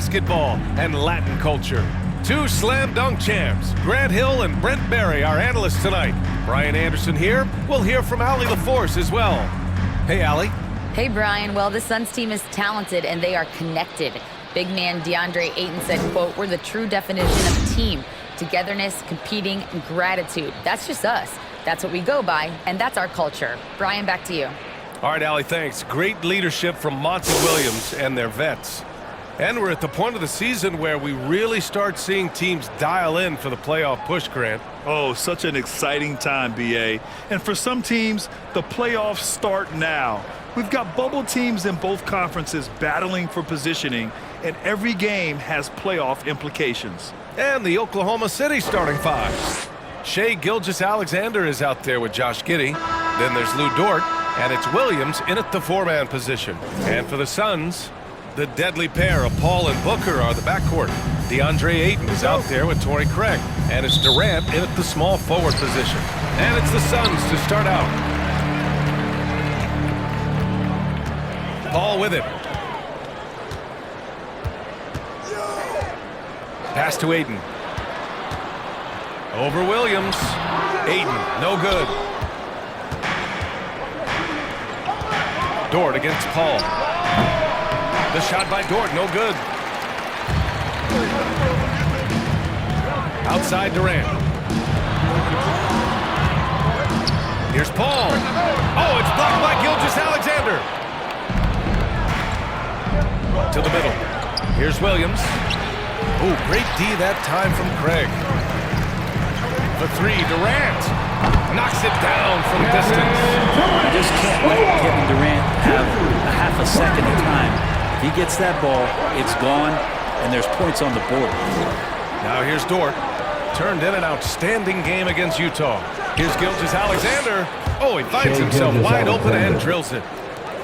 basketball and Latin culture. Two slam dunk champs, Grant Hill and Brent Berry, our analysts tonight. Brian Anderson here. We'll hear from Allie LaForce as well. Hey, Allie. Hey, Brian. Well, the Suns team is talented and they are connected. Big man DeAndre Ayton said, quote, "We're the true definition of a team. Togetherness, competing, and gratitude. That's just us. That's what we go by, and that's our culture." Brian, back to you. All right, Allie, thanks. Great leadership from Monty Williams and their vets. And we're at the point of the season where we really start seeing teams dial in for the playoff push, Grant. Oh, such an exciting time, B.A. And for some teams, the playoffs start now. We've got bubble teams in both conferences battling for positioning, and every game has playoff implications. And the Oklahoma City starting five. Shai Gilgeous-Alexander is out there with Josh Giddey. Then there's Lou Dort, and it's Williams in at the four-man position. And for the Suns, the deadly pair of Paul and Booker are the backcourt. DeAndre Ayton is out there with Torrey Craig, and it's Durant in at the small forward position. And it's the Suns to start out. Paul with it. Pass to Ayton. Over Williams. Ayton, no good. Dort against Paul. The shot by Dort, no good. Outside Durant. Here's Paul. Oh, it's blocked by Gilgeous-Alexander. To the middle. Here's Williams. Oh, great D that time from Craig. The three, Durant knocks it down from distance. You just can't let Kevin Durant have a half a second of time. If he gets that ball, it's gone, and there's points on the board. Now here's Dort. Turned in an outstanding game against Utah. Here's Gilgeous-Alexander. Oh, he finds himself wide open and drills it.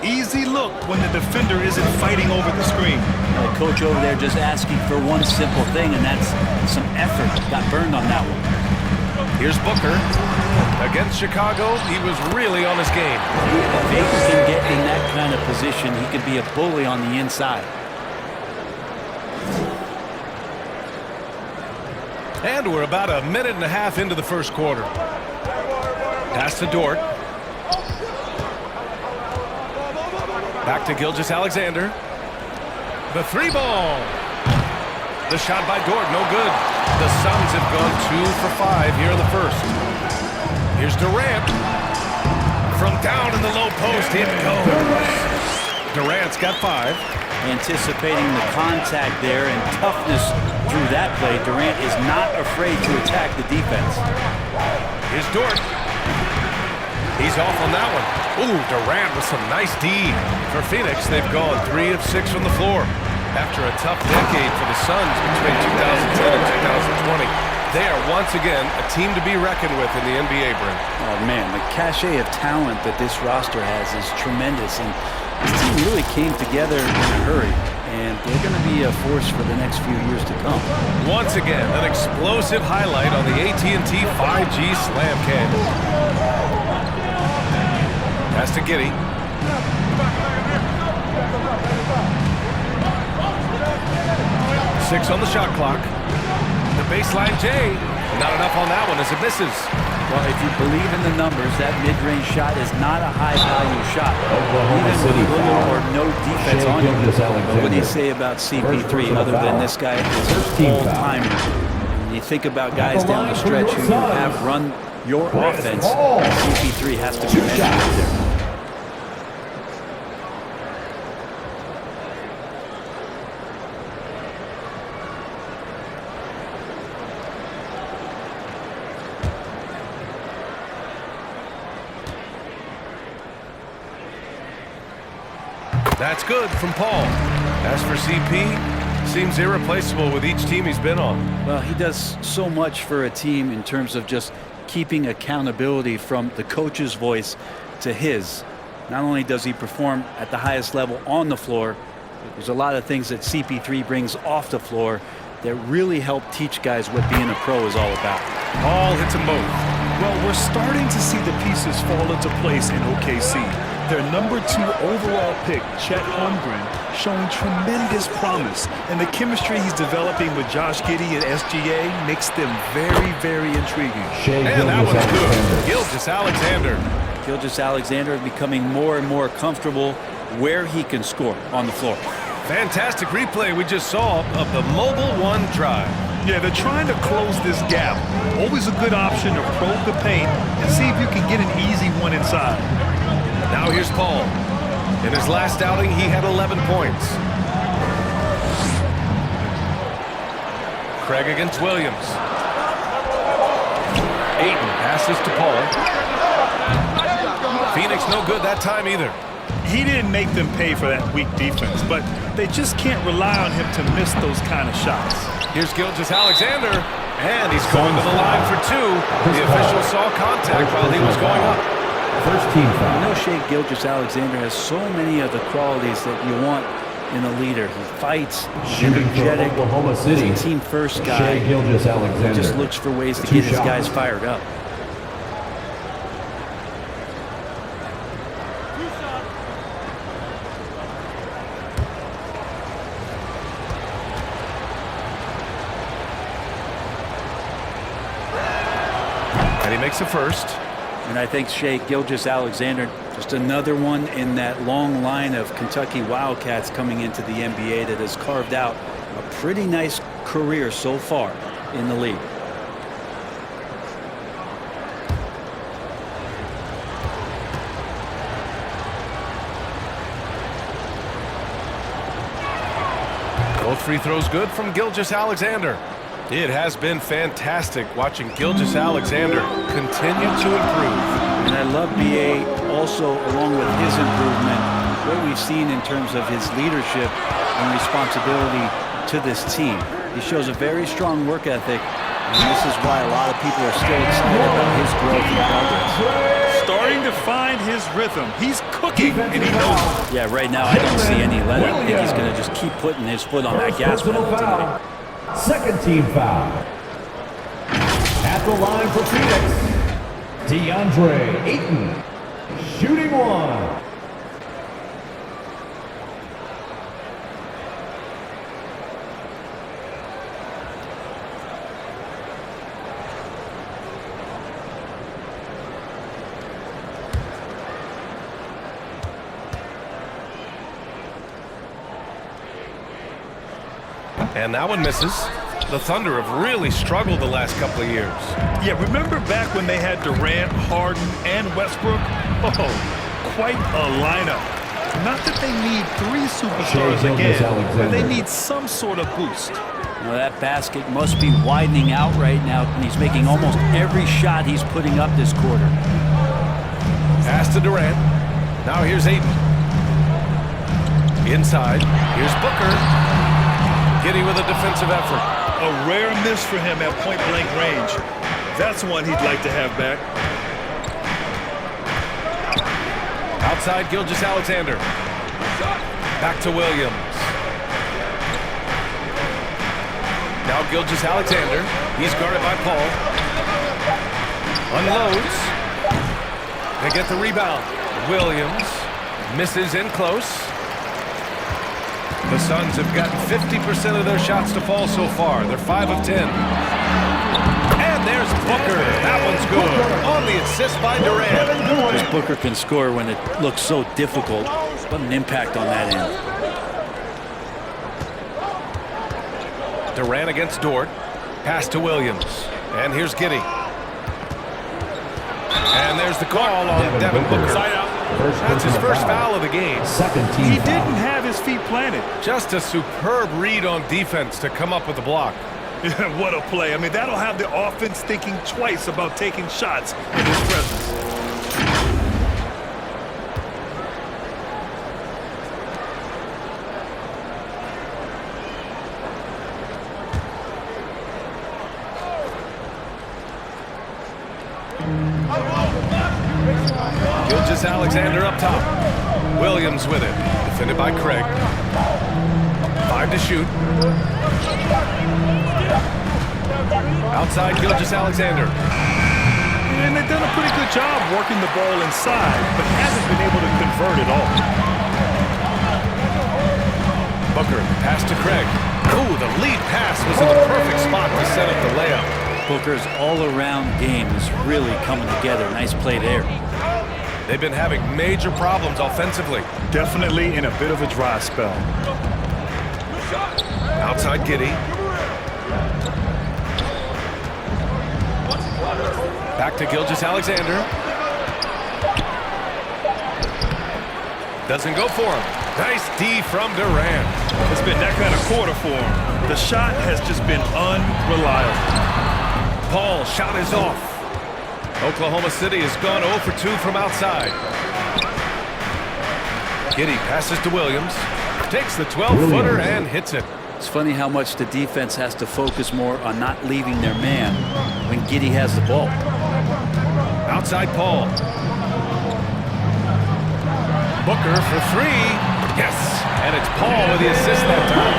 Easy look when the defender isn't fighting over the screen. The coach over there just asking for one simple thing, and that's some effort. Got burned on that one. Here's Booker. Against Chicago, he was really on his game. If Ayton can get in that kind of position, he could be a bully on the inside. And we're about a minute and a half into the first quarter. Pass to Dort. Back to Gilgeous-Alexander. The three ball. The shot by Dort, no good. The Suns have gone 2 for 5 here in the first. Here's Durant. From down in the low post, it goes. Durant's got 5. Anticipating the contact there and toughness through that play, Durant is not afraid to attack the defense. Here's Dort. He's off on that one. Ooh, Durant with some nice D. For Phoenix, they've gone 3 of 6 from the floor. After a tough decade for the Suns between 2010 and 2020, they are once again a team to be reckoned with in the NBA, Brent. Oh, man, the cachet of talent that this roster has is tremendous, and this team really came together in a hurry, and they're going to be a force for the next few years to come. Once again, an explosive highlight on the AT&T 5G Slam Cam. Pass to Giddey. Six on the shot clock. The baseline J. Not enough on that one as it misses. Well, if you believe in the numbers, that mid-range shot is not a high-value shot. Even with little or no defense on him. What do you say about CP3 other than this guy is an all-timer? When you think about guys down the stretch who have run your offense, CP3 has to be mentioned there. That's good from Paul. As for CP, seems irreplaceable with each team he's been on. Well, he does so much for a team in terms of just keeping accountability from the coach's voice to his. Not only does he perform at the highest level on the floor, there's a lot of things that CP3 brings off the floor that really help teach guys what being a pro is all about. Paul hits them both. Well, we're starting to see the pieces fall into place in OKC. Their #2 overall pick, Chet Holmgren, showing tremendous promise. And the chemistry he's developing with Josh Giddey at SGA makes them very, very intriguing. And that one's good. Gilgeous-Alexander. Gilgeous-Alexander is becoming more and more comfortable where he can score on the floor. Fantastic replay we just saw of the Mobile One drive. Yeah, they're trying to close this gap. Always a good option to probe the paint and see if you can get an easy one inside. Now here's Paul. In his last outing, he had 11 points. Craig against Williams. Ayton passes to Paul. Phoenix no good that time either. He didn't make them pay for that weak defense, but they just can't rely on him to miss those kind of shots. Here's Gilgeous-Alexander, and he's going to the line for two. The official saw contact while he was going up. First team foul. You know, Shai Gilgeous-Alexander has so many of the qualities that you want in a leader. He fights, energetic, Oklahoma City. he's a team-first guy. Shai Gilgeous-Alexander. He just looks for ways to get his guys fired up. And he makes a first. And I think Shai Gilgeous-Alexander, just another one in that long line of Kentucky Wildcats coming into the NBA that has carved out a pretty nice career so far in the league. Both free throws good from Gilgeous-Alexander. It has been fantastic watching Gilgeous-Alexander continue to improve. And I love B.A. also, along with his improvement, what we've seen in terms of his leadership and responsibility to this team. He shows a very strong work ethic, and this is why a lot of people are still excited about his growth and progress. Starting to find his rhythm. He's cooking, and he knows it. Yeah, right now I don't see any let up. I think he's going to just keep putting his foot on that gas pedal tonight. Second team foul. At the line for Phoenix, DeAndre Ayton, shooting one. And that one misses. The Thunder have really struggled the last couple of years. Yeah, remember back when they had Durant, Harden, and Westbrook? Oh, quite a lineup. Not that they need three superstars again, but they need some sort of boost. Now that basket must be widening out right now, and he's making almost every shot he's putting up this quarter. Pass to Durant. Now here's Ayton. Inside. Here's Booker. Giddey with a defensive effort. A rare miss for him at point-blank range. That's one he'd like to have back. Outside Gilgeous-Alexander. Back to Williams. Now Gilgeous-Alexander. He's guarded by Paul. Unloads. They get the rebound. Williams misses in close. The Suns have gotten 50% of their shots to fall so far. They're 5 of 10. And there's Booker. That one's good. On the assist by Durant. This Booker can score when it looks so difficult. What an impact on that end. Durant against Dort. Pass to Williams. And here's Giddey. And there's the call on Devin Booker. That's his first foul of the game. Second team He foul. didn't have his feet planted. Just a superb read on defense to come up with the block. What a play. I mean, that'll have the offense thinking twice about taking shots in his presence. Gilgeous-Alexander up top. Williams with it. Defended by Craig. 5 to shoot. Outside Gilgeous-Alexander. And they've done a pretty good job working the ball inside, but hasn't been able to convert at all. Booker, pass to Craig. Oh, the lead pass was in the perfect spot to set up the layup. Booker's all-around game is really coming together. Nice play there. They've been having major problems offensively. Definitely in a bit of a dry spell. Outside Giddey. Back to Gilgeous-Alexander. Doesn't go for him. Nice D from Durant. It's been that kind of quarter for him. The shot has just been unreliable. Paul, shot is off. Oklahoma City has gone 0 for 2 from outside. Giddey passes to Williams. Takes the 12-footer and hits it. It's funny how much the defense has to focus more on not leaving their man when Giddey has the ball. Outside Paul. Booker for 3. Yes, and it's Paul with the assist that time.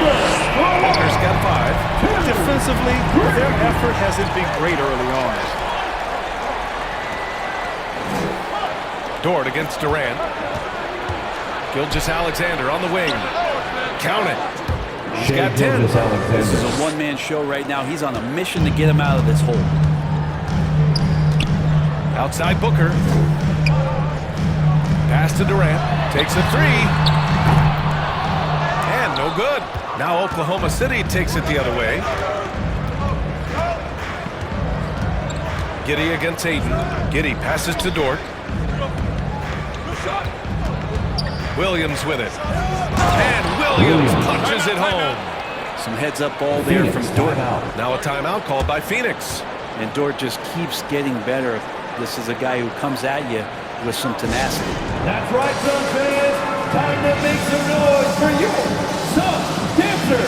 Booker's got 5. Defensively, their effort hasn't been great early on. Dort against Durant. Gilgeous-Alexander on the wing. Count it. He's got 10. This is a one-man show right now. He's on a mission to get him out of this hole. Outside Booker. Pass to Durant. Takes a 3. And no good. Now Oklahoma City takes it the other way. Giddey against Ayton. Giddey passes to Dort. Williams with it. And Williams punches it home. Some heads-up ball there from Dort. Now a timeout called by Phoenix. And Dort just keeps getting better. This is a guy who comes at you with some tenacity. That's right, Suns fans. Time to make some noise for your Suns Dancer.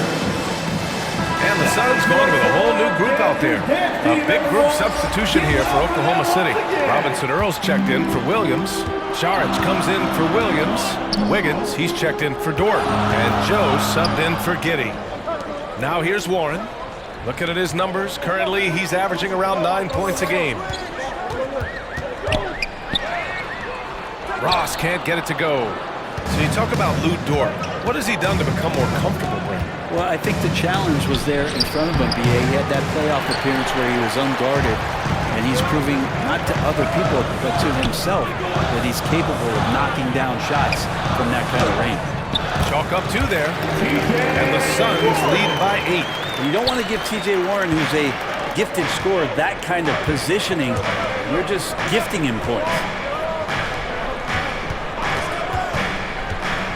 And the Suns going with a whole new group out there. A big group substitution here for Oklahoma City. Robinson Earls checked in for Williams. Saric comes in for Williams. Wiggins, he's checked in for Dort. And Joe subbed in for Giddey. Now here's Warren. Looking at his numbers, currently he's averaging around 9 points a game. Ross can't get it to go. So you talk about Lou Dort. What has he done to become more comfortable, Brent? Well, I think the challenge was there in front of him, B.A. He had that playoff appearance where he was unguarded, and he's proving not to other people but to himself that he's capable of knocking down shots from that kind of range. Chalk up 2 there, and the Suns lead by 8. You don't want to give T.J. Warren, who's a gifted scorer, that kind of positioning. You're just gifting him points.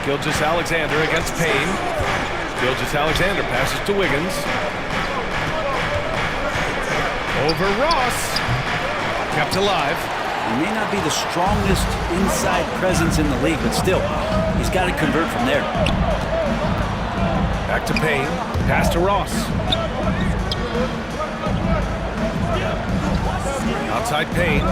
Gilgeous-Alexander against Payne. Gilgeous-Alexander passes to Wiggins. Over Ross. Kept alive. He may not be the strongest inside presence in the league, but still, he's got to convert from there. Back to Payne. Pass to Ross. Outside Payne.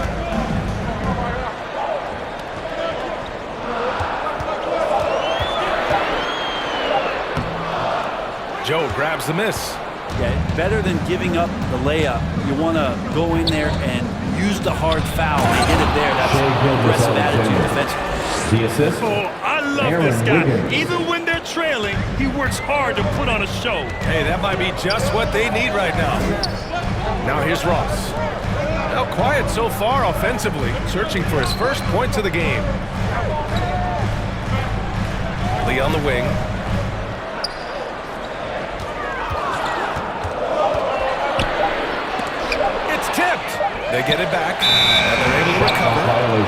Joe grabs the miss. Yeah, better than giving up the layup. You want to go in there and use the hard foul. They did it there. That's aggressive attitude defensively. The assist. Oh, I love this guy. Even when they're trailing, he works hard to put on a show. Hey, that might be just what they need right now. Now here's Ross. Now quiet so far offensively, searching for his first points of the game. Lee on the wing. They get it back, and they're able to recover.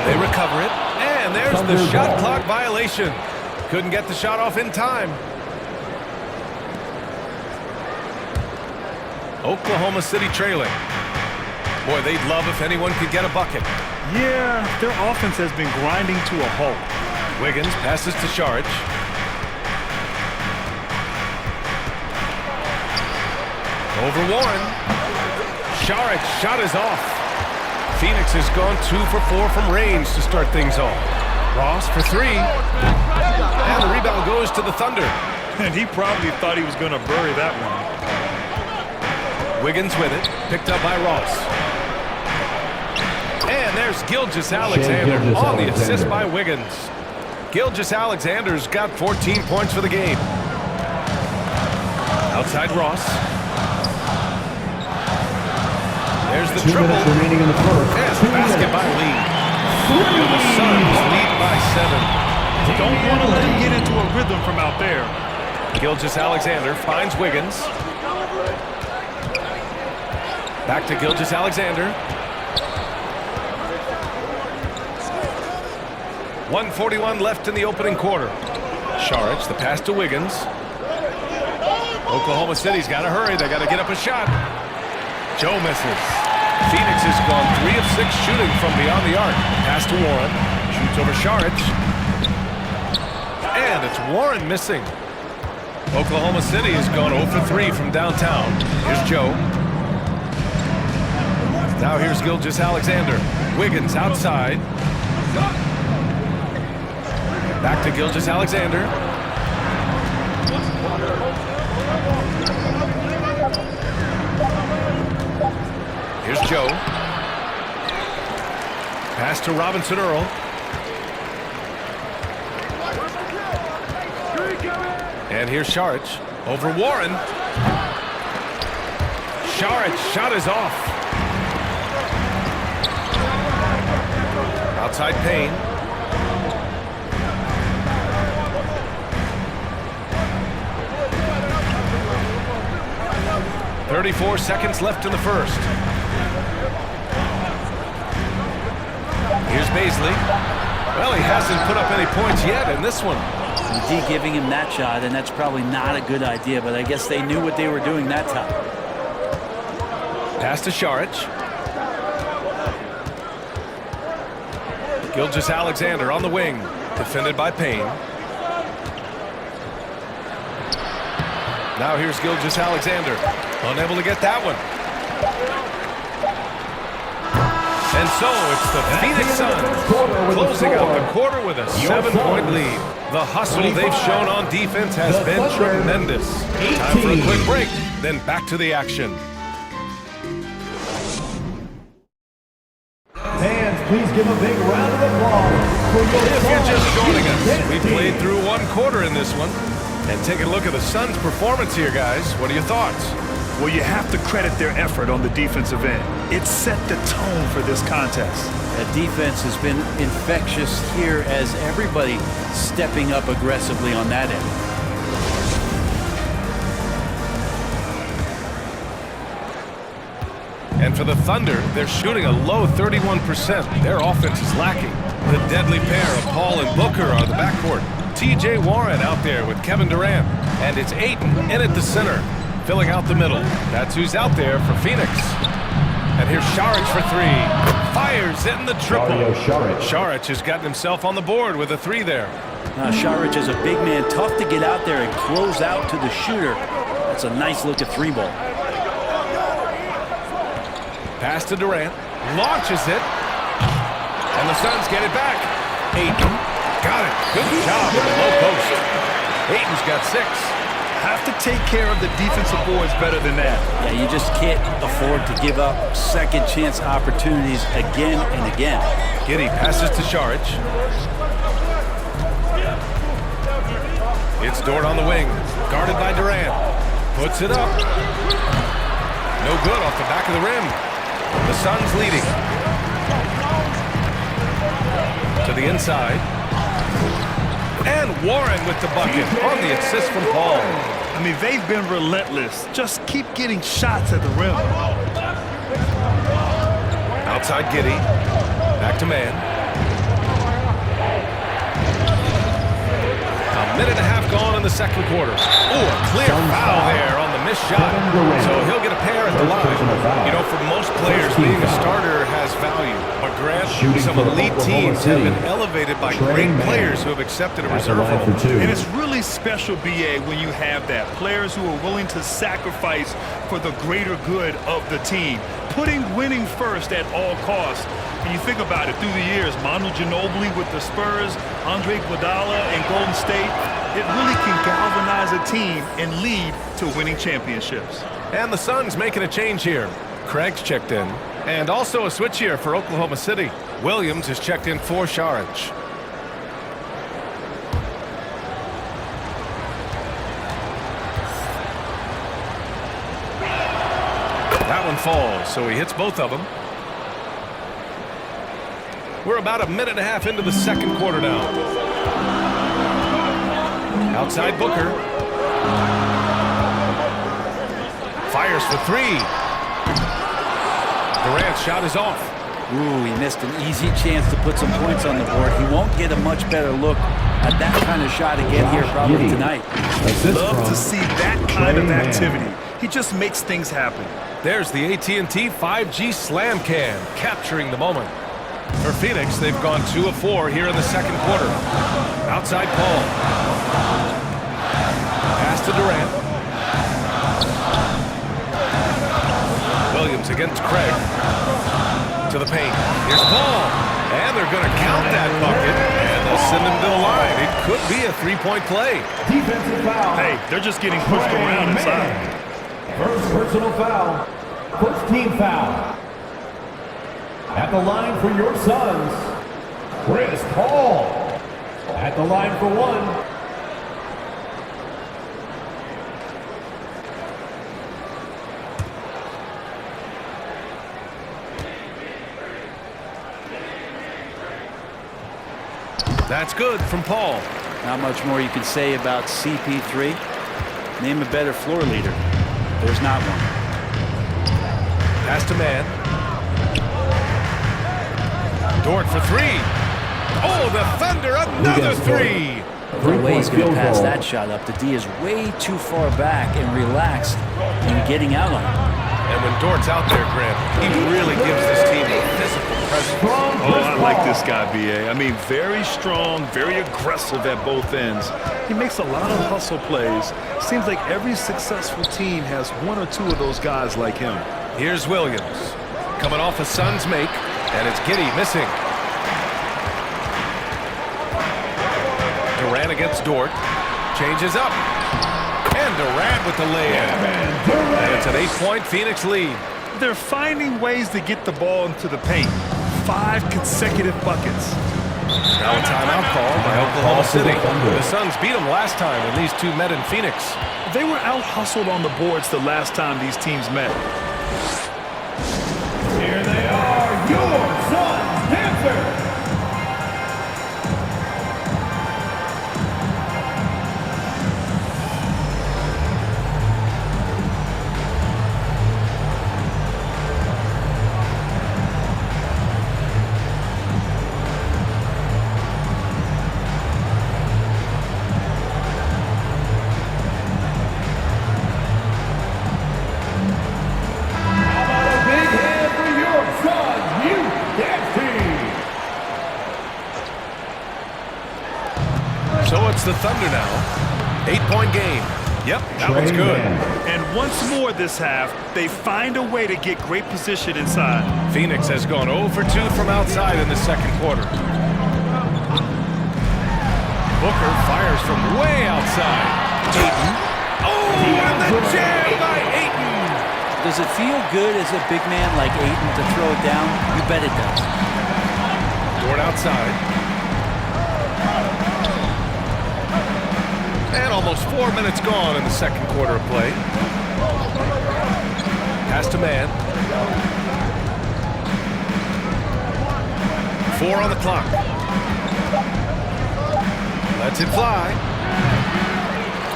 They recover it, and there's the shot clock violation. Couldn't get the shot off in time. Oklahoma City trailing. Boy, they'd love if anyone could get a bucket. Yeah, their offense has been grinding to a halt. Wiggins passes to Saric. Over Warren. Saric shot is off. Phoenix has gone 2 for 4 from range to start things off. Ross for 3. And the rebound goes to the Thunder. And he probably thought he was going to bury that one. Wiggins with it. Picked up by Ross. Here's Gilgeous-Alexander on the assist by Wiggins. Gilgeous-Alexander's got 14 points for the game. Outside Ross. There's the 2 triple. minutes remaining in the first. And 2 basket minutes. by Lee. And the Suns lead by 7. Don't want to let him get into a rhythm from out there. Gilgeous-Alexander finds Wiggins. Back to Gilgeous-Alexander. 1:41 left in the opening quarter. Saric, the pass to Wiggins. Oklahoma City's got to hurry. They got to get up a shot. Joe misses. Phoenix has gone 3 of 6 shooting from beyond the arc. Pass to Warren. Shoots over Saric. And it's Warren missing. Oklahoma City has gone 0 for 3 from downtown. Here's Joe. Now here's Gilgeous-Alexander. Wiggins outside. Back to Gilgeous-Alexander. Here's Joe. Pass to Robinson Earl. And here's Saric over Warren. Saric shot is off. Outside Payne. .34 seconds left in the first. Here's Baisley. Well, he hasn't put up any points yet in this one. D giving him that shot, and that's probably not a good idea, but I guess they knew what they were doing that time. Pass to Saric. Gilgeous-Alexander on the wing, defended by Payne. Now here's Gilgeous-Alexander, unable to get that one. And so it's the Phoenix Suns closing out the quarter with a 7-point lead. The hustle they've shown on defense has been tremendous. Time for a quick break, then back to the action. Fans, please give a big round of applause for your If you're just joining us, we Suns. played through 1 quarter in this one. And take a look at the Suns' performance here, guys. What are your thoughts? Well, you have to credit their effort on the defensive end. It set the tone for this contest. That defense has been infectious here as everybody stepping up aggressively on that end. And for the Thunder, they're shooting a low 31%. Their offense is lacking. The deadly pair of Paul and Booker are the backcourt. T.J. Warren out there with Kevin Durant. And it's Ayton in at the center, filling out the middle. That's who's out there for Phoenix. And here's Saric for 3. Fires in the triple. Saric has gotten himself on the board with a 3 there. Now, Saric is a big man, tough to get out there and close out to the shooter. That's a nice look at 3-ball. Pass to Durant. Launches it. And the Suns get it back. Ayton. Got it. Good job in the low post. Ayton's got 6. Have to take care of the defensive boards better than that. Yeah, you just can't afford to give up second chance opportunities again and again. Giddey passes to Saric. It's Dort on the wing. Guarded by Durant. Puts it up. No good off the back of the rim. The Suns leading. To the inside. And Warren with the bucket on the assist from Paul. I mean, they've been relentless. Just keep getting shots at the rim. Outside Giddey. Back to man. A minute and a half gone in the second quarter. Oh, a clear foul there on the missed shot. So he'll get a pair at the line. You know, for most players, being a starter has value. But Grant, some elite teams have been elevated by great players who have accepted a reserve role. And it's really special, B.A., when you have that. Players who are willing to sacrifice for the greater good of the team. Putting winning first at all costs. And you think about it, through the years, Manu Ginobili with the Spurs, Andre Iguodala in Golden State, it really can galvanize a team and lead to winning championships. And the Suns making a change here. Craig's checked in. And also a switch here for Oklahoma City. Williams is checked in for Sharich. That one falls, so he hits both of them. We're about a minute and a half into the second quarter now. Outside Booker. Fires for three. Durant's shot is off. Ooh, he missed an easy chance to put some points on the board. He won't get a much better look at that kind of shot again here probably tonight. Love to see that kind of activity. He just makes things happen. There's the AT&T 5G Slam Cam, capturing the moment. For Phoenix, they've gone 2 of 4 here in the second quarter. Outside Paul. Pass to Durant. Williams against Craig. To the paint. Here's Paul. And they're going to count that bucket. And they'll send him to the line. It could be a three-point play. Defensive foul. Hey, they're just getting pushed around inside. First personal foul. First team foul. At the line for your Suns, Chris Paul. At the line for one. That's good from Paul. Not much more you can say about CP3. Name a better floor leader. There's not one. Pass to man. Dort for three. Oh, the Thunder, another three. No way he's going to pass that shot up. The D is way too far back and relaxed in getting out on it. And when Dort's out there, Grant, he really gives this team a physical presence. Oh, I like this guy, B.A. I mean, very strong, very aggressive at both ends. He makes a lot of hustle plays. Seems like every successful team has one or two of those guys like him. Here's Williams. Coming off a Suns make, and it's Giddey missing. Durant against Dort. Changes up. And Durant with the layup. And it's an 8-point Phoenix lead. They're finding ways to get the ball into the paint. 5 consecutive buckets. Now a timeout call by Oklahoma City. The Suns beat them last time when these two met in Phoenix. They were out-hustled on the boards the last time these teams met. Here they are, your Suns Panthers. So it's the Thunder now. 8-point game. Yep, that one's good. And once more this half, they find a way to get great position inside. Phoenix has gone 0 for 2 from outside in the second quarter. Booker fires from way outside. Ayton. Oh, and the jam by Ayton. Does it feel good as a big man like Ayton to throw it down? You bet it does. Dort outside. And almost 4 minutes gone in the second quarter of play. Pass to man. 4 on the clock. Lets it fly.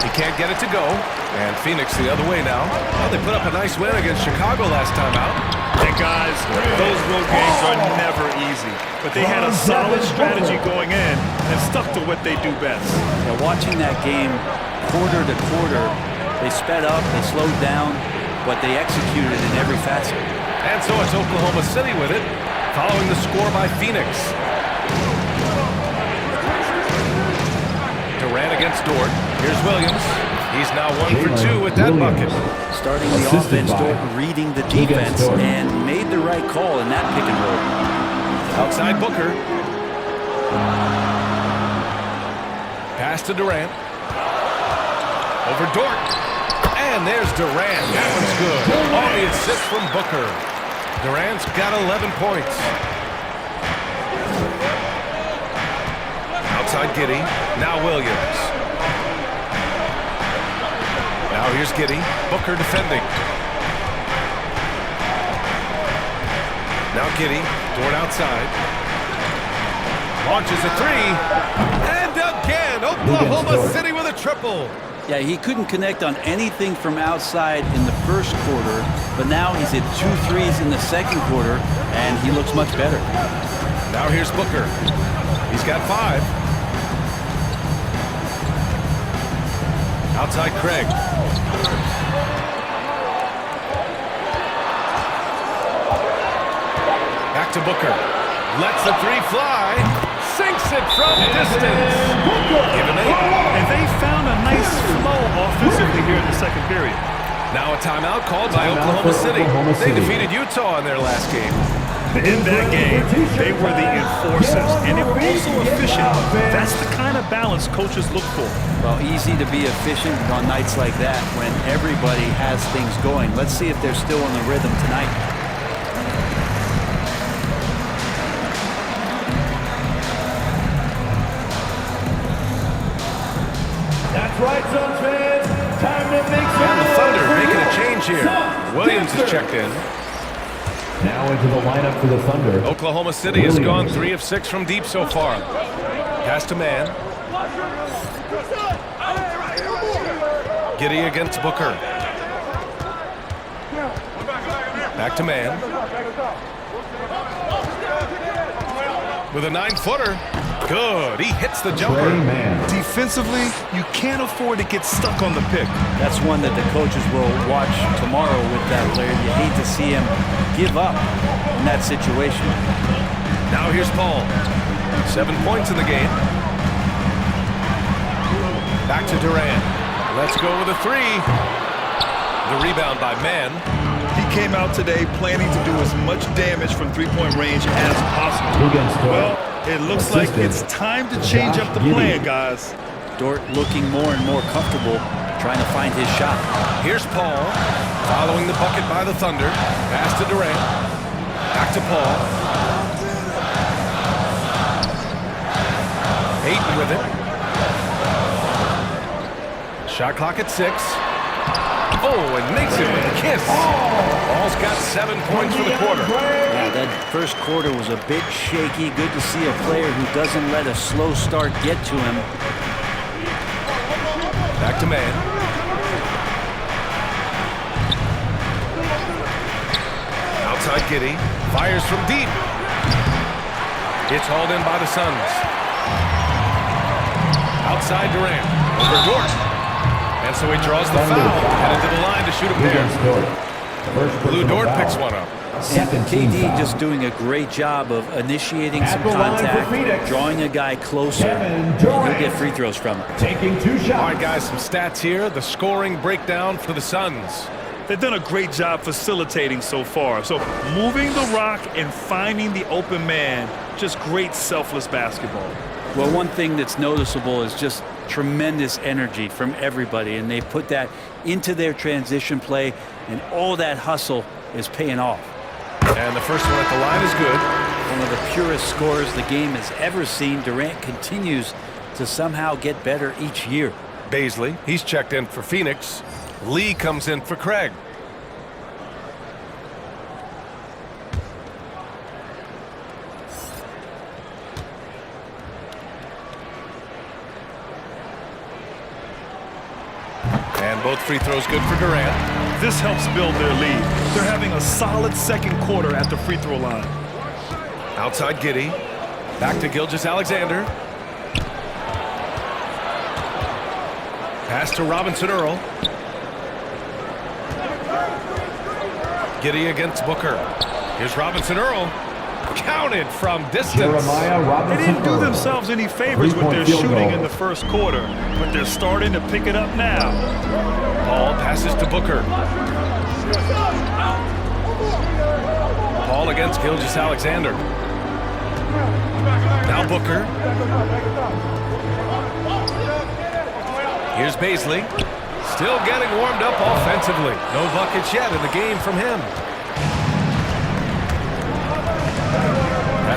He can't get it to go. And Phoenix the other way now. Well, they put up a nice win against Chicago last time out. And guys, those road games are never easy. But they had a solid strategy going in and stuck to what they do best. Yeah, watching that game quarter to quarter, they sped up, they slowed down, but they executed in every facet. And so it's Oklahoma City with it, following the score by Phoenix. Durant against Dort. Here's Williams. He's now 1 for 2 with that bucket. Starting the offense, Dort reading the defense, and made the right call in that pick and roll. Outside Booker. Pass to Durant. Over Dort. And there's Durant. That one's good. On the assist from Booker. Durant's got 11 points. Outside Giddey. Now Williams. Now here's Giddey. Booker defending. Now Giddey. Dort outside. Launches a three. And again, Oklahoma City with a triple. Yeah, he couldn't connect on anything from outside in the first quarter, but now he's hit 2 threes in the second quarter, and he looks much better. Now here's Booker. He's got 5. Outside Craig. Back to Booker. Lets the three fly. Sinks it from distance. Give him 8. And they found a nice flow offensively here in the second period. Now a timeout called by Oklahoma City. They defeated Utah in their last game. In that game, they were the enforcers, and they were also efficient. That's the kind of balance coaches look for. Well, easy to be efficient on nights like that when everybody has things going. Let's see if they're still in the rhythm tonight. That's right, Suns fans. Time to make some And the Thunder noise. making a change here. Williams is checked in. Now into the lineup for the Thunder. Oklahoma City has gone 3 of 6 from deep so far. Pass to man. Giddey against Booker. Back to man. With a 9-footer. Good. He hits the jumper. Defensively, you can't afford to get stuck on the pick. That's one that the coaches will watch tomorrow with that player. You hate to see him give up in that situation. Now here's Paul. 7 points in the game. Back to Durant. Let's go with a 3. The rebound by Mann. He came out today planning to do as much damage from three-point range as possible. Well, it looks like it's time to change up the plan, guys. Dort looking more and more comfortable trying to find his shot. Here's Paul. Following the bucket by the Thunder. Pass to Durant. Back to Paul. Ayton with it. Shot clock at 6. Oh, and makes it with a kiss. Paul's got 7 points for the quarter. Yeah, that first quarter was a bit shaky. Good to see a player who doesn't let a slow start get to him. Back to man. Outside Giddey. Fires from deep. It's hauled in by the Suns. Outside Durant. Over Dort. And so he draws the foul. Headed to the line to shoot a pair. Lou Dort picks one up. And KD just doing a great job of initiating some contact, drawing a guy closer, and he'll get free throws from it. Taking 2 shots. All right, guys, some stats here. The scoring breakdown for the Suns. They've done a great job facilitating so far. So moving the rock and finding the open man, just great selfless basketball. Well, one thing that's noticeable is just tremendous energy from everybody, and they put that into their transition play, and all that hustle is paying off. And the first one at the line is good. One of the purest scorers the game has ever seen. Durant continues to somehow get better each year. Baisley, he's checked in for Phoenix. Lee comes in for Craig. And both free throws good for Durant. This helps build their lead. They're having a solid second quarter at the free throw line. Outside Giddey. Back to Gilgeous-Alexander. Pass to Robinson Earl. Giddey against Booker. Here's Robinson Earl. Counted from distance. They didn't do themselves any favors with their shooting in the first quarter, but they're starting to pick it up now. Paul passes to Booker. Paul against Gilgeous-Alexander. Now Booker. Here's Baisley. Still getting warmed up offensively. No buckets yet in the game from him.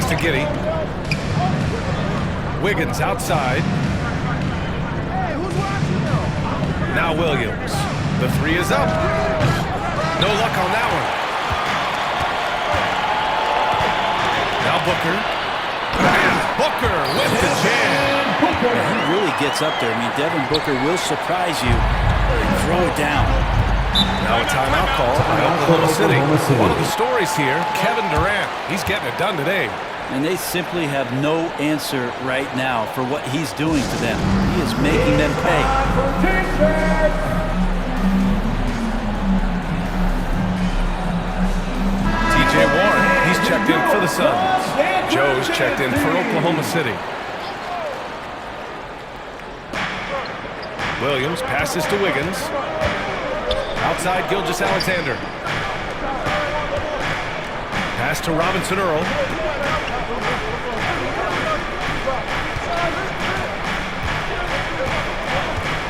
Pass to Giddey. Wiggins outside. Now Williams. The three is up. No luck on that one. Now Booker. And Booker with the jam. He really gets up there. I mean, Devin Booker will surprise you and throw it down. Now a timeout call by Oklahoma City. One of the stories here, Kevin Durant. He's getting it done today. And they simply have no answer right now for what he's doing to them. He is making them pay. TJ Warren, he's checked in for the Suns. Joe's checked in for Oklahoma City. Williams passes to Wiggins. Outside Gilgeous-Alexander. Pass to Robinson Earl.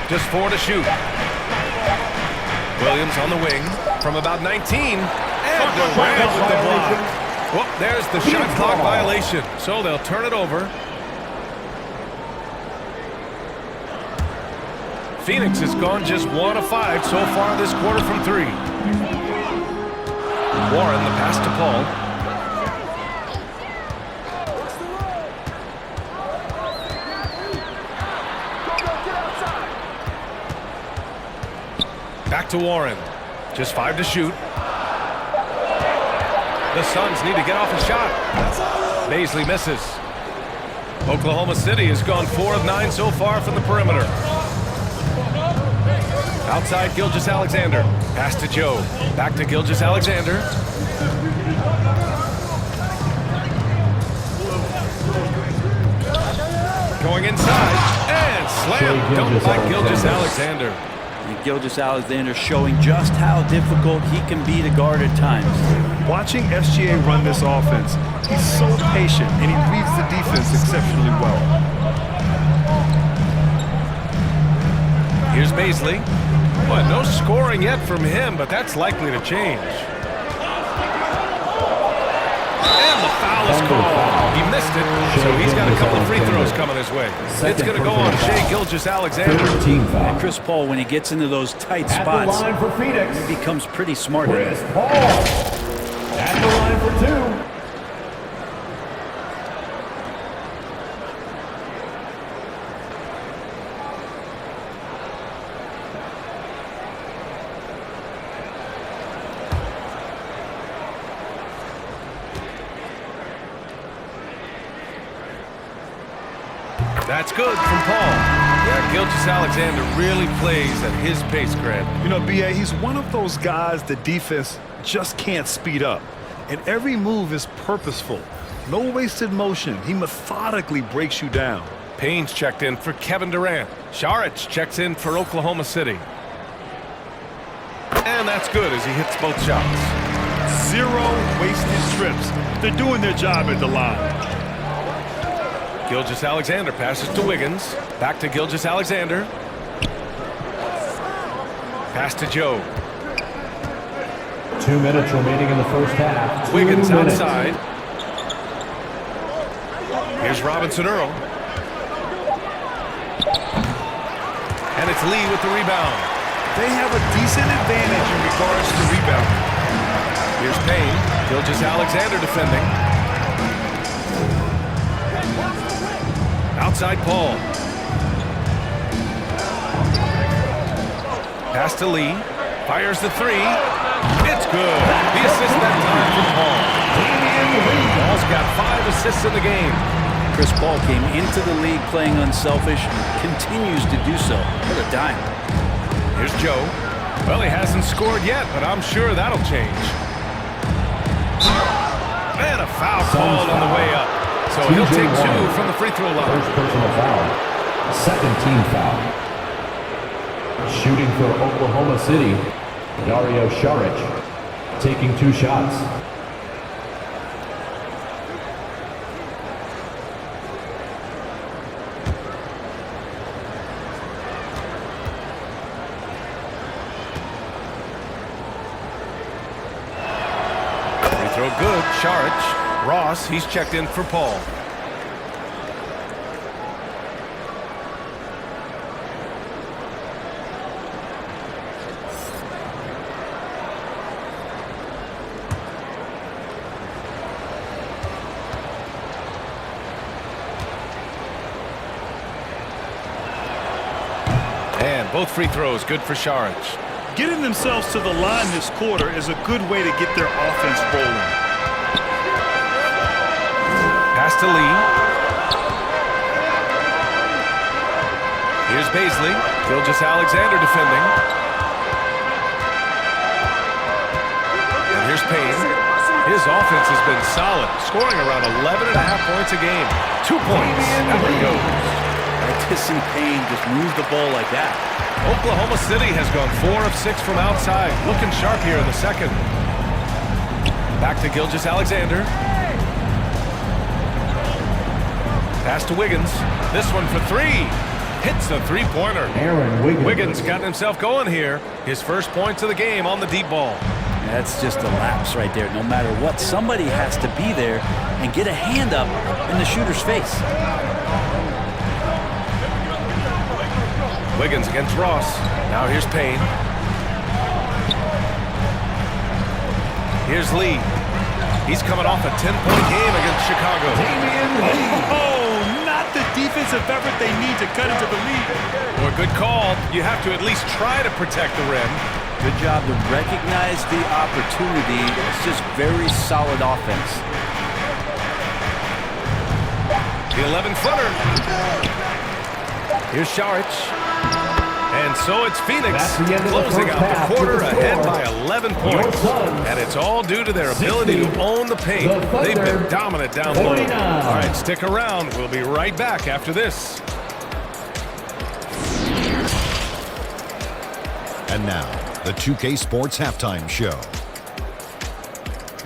Just 4 to shoot. Williams on the wing from about 19. And Durant with the block. Well, there's the shot clock violation. So they'll turn it over. Phoenix has gone just 1 of 5 so far this quarter from 3. Warren, the pass to Paul. Back to Warren. Just 5 to shoot. The Suns need to get off a shot. Baisley misses. Oklahoma City has gone 4 of 9 so far from the perimeter. Outside Gilgeous-Alexander. Pass to Joe. Back to Gilgeous-Alexander. Going inside. And slam dunk by Gilgeous-Alexander. And Gilgeous-Alexander showing just how difficult he can be to guard at times. Watching SGA run this offense, he's so patient and he reads the defense exceptionally well. Here's Baisley. Well, no scoring yet from him, but that's likely to change. And the foul is called. He missed it, so he's got a couple of free throws coming his way. It's going to go on Shai Gilgeous-Alexander. And Chris Paul, when he gets into those tight spots, At the line for Phoenix, he becomes pretty smart. Chris Paul. At the line for 2. That's good from Paul. Yeah, Gilgeous-Alexander really plays at his pace, Grant. You know, B.A., he's one of those guys the defense just can't speed up. And every move is purposeful. No wasted motion. He methodically breaks you down. Payne's checked in for Kevin Durant. Saric checks in for Oklahoma City. And that's good as he hits both shots. 0 wasted trips. They're doing their job at the line. Gilgeous-Alexander passes to Wiggins. Back to Gilgeous-Alexander. Pass to Joe. 2 minutes remaining in the first half. 2 Wiggins minutes. outside. Here's Robinson Earl. And it's Lee with the rebound. They have a decent advantage in regards to rebounding. Here's Payne. Gilgeous-Alexander defending. Outside Paul. Pass to Lee. Fires the 3. It's good. The assist that time from Paul. Paul's got 5 assists in the game. Chris Paul came into the league playing unselfish, continues to do so. What a dime. Here's Joe. Well, he hasn't scored yet, but I'm sure that'll change. And a foul called on the way up. So he'll take 2 from the free throw line. First personal foul. Second team foul. Shooting for Oklahoma City, Dario Saric, taking 2 shots. Free throw good, Saric. Ross, he's checked in for Paul. And both free throws good for Saric. Getting themselves to the line this quarter is a good way to get their offense rolling. Pass to Lee. Here's Baisley. Gilgeous-Alexander defending. And here's Payne. His offense has been solid, scoring around 11.5 points a game. 2 points. Out he goes. To see Payne just move the ball like that. Oklahoma City has gone 4 of 6 from outside. Looking sharp here in the second. Back to Gilgeous-Alexander. Pass to Wiggins. This one for 3. Hits the three-pointer. Aaron Wiggins. Wiggins got himself going here. His first points of the game on the deep ball. That's just a lapse right there. No matter what, somebody has to be there and get a hand up in the shooter's face. Wiggins against Ross. Now here's Payne. Here's Lee. He's coming off a 10-point game against Chicago. Oh, not the defensive effort they need to cut into the lead. Well, good call. You have to at least try to protect the rim. Good job to recognize the opportunity. It's just very solid offense. The 11-footer. Here's Saric. And so it's Phoenix closing out the quarter ahead by 11 points. And it's all due to their ability to own the paint. They've been dominant down low. All right, stick around. We'll be right back after this. And now, the 2K Sports Halftime Show.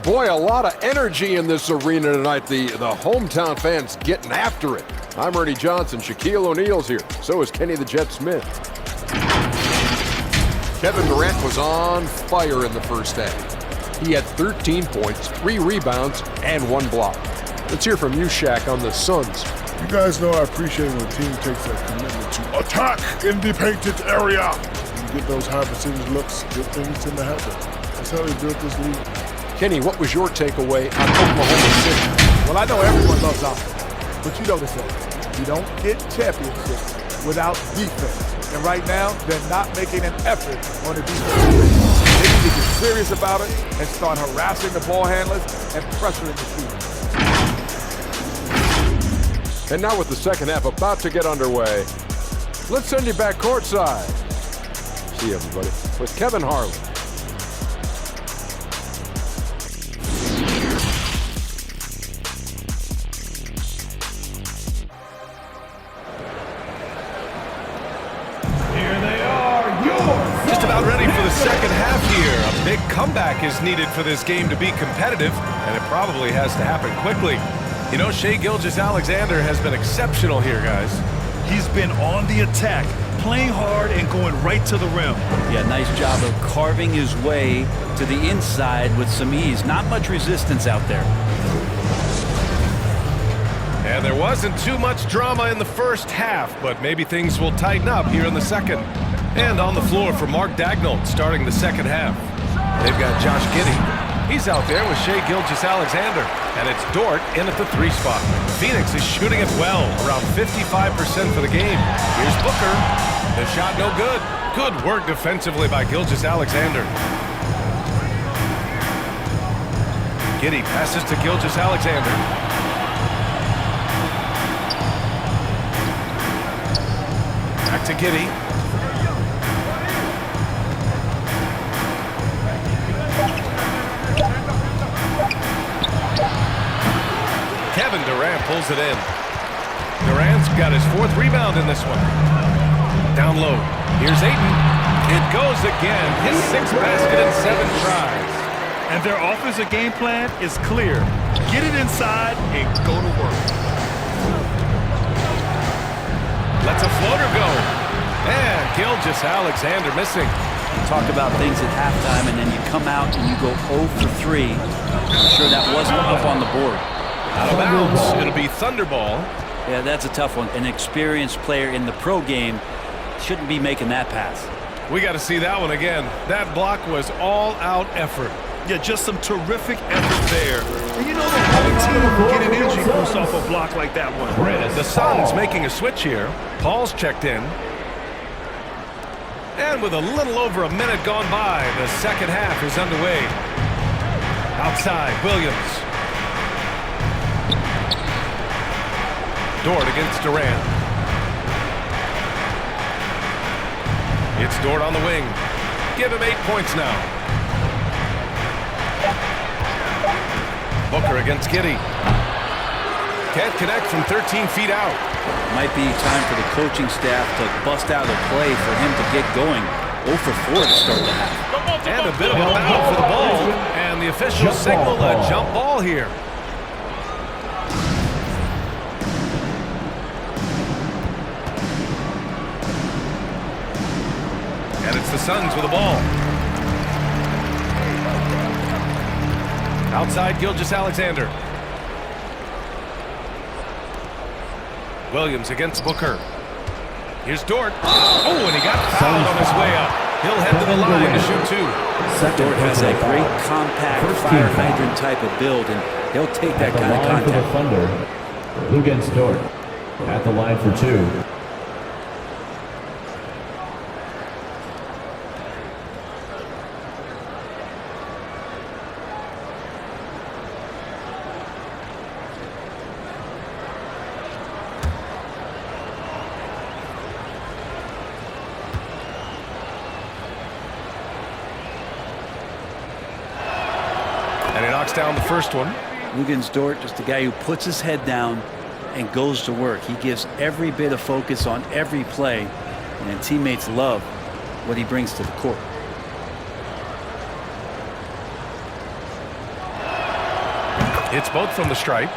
Boy, a lot of energy in this arena tonight. The hometown fans getting after it. I'm Ernie Johnson. Shaquille O'Neal's here. So is Kenny the Jet Smith. Kevin Durant was on fire in the first half. He had 13 points, 3 rebounds, and 1 block. Let's hear from you, Shaq, on the Suns. You guys know I appreciate when a team takes that commitment to attack in the painted area. You get those high percentage looks, good things tend to happen. That's how they built this league. Kenny, what was your takeaway on Oklahoma City? Well, I know everyone loves offense, but you know the saying. You don't get championships without defense. And right now, they're not making an effort on the defensive end. They need to get serious about it and start harassing the ball handlers and pressuring the shooters. And now with the second half about to get underway, let's send you back courtside. See you, everybody, with Kevin Harlan. Ready for the second half here. A big comeback is needed for this game to be competitive, and it probably has to happen quickly. You know, Shai Gilgeous-Alexander has been exceptional here, guys. He's been on the attack, playing hard and going right to the rim. Yeah, nice job of carving his way to the inside with some ease. Not much resistance out there. And there wasn't too much drama in the first half, but maybe things will tighten up here in the second. And on the floor for Mark Daigneault starting the second half. They've got Josh Giddey. He's out there with Shai Gilgeous-Alexander. And it's Dort in at the 3 spot. Phoenix is shooting it well, around 55% for the game. Here's Booker. The shot no good. Good work defensively by Gilgeous-Alexander. Giddey passes to Gilgeous-Alexander. Back to Giddey. Kevin Durant pulls it in. Durant's got his 4th rebound in this one. Down low. Here's Ayton. It goes again. His 6th basket in 7 tries. And their offensive game plan is clear. Get it inside and go to work. Lets a floater go. And Gilgeous-Alexander missing. Talk about things at halftime, and then you come out and you go 0 for 3. I'm sure that wasn't up on the board. Out of bounds. It'll be Thunderball. Yeah, that's a tough one. An experienced player in the pro game shouldn't be making that pass. We got to see that one again. That block was all-out effort. Yeah, just some terrific effort there. And you know the whole team will get an energy boost off a block like that one. The Suns making a switch here. Paul's checked in. And with a little over a minute gone by, the second half is underway. Outside, Williams. Dort against Durant. It's Dort on the wing. Give him 8 points now. Booker against Giddey. Can't connect from 13 feet out. Might be time for the coaching staff to bust out a play for him to get going. 0 for 4 to start the half. And a bit of a battle for the ball. And the officials signal a jump ball here. And it's the Suns with the ball. Outside, Gilgeous-Alexander. Williams against Booker. Here's Dort. Oh, and he got fouled on his way up. He'll head to the line to shoot 2. Dort has a great compact fire hydrant type of build, and he'll take that kind of contact. Thunder. Who against Dort? At the line for 2. And he knocks down the first one. Luguentz Dort, just a guy who puts his head down and goes to work. He gives every bit of focus on every play, and teammates love what he brings to the court. It's both from the stripe.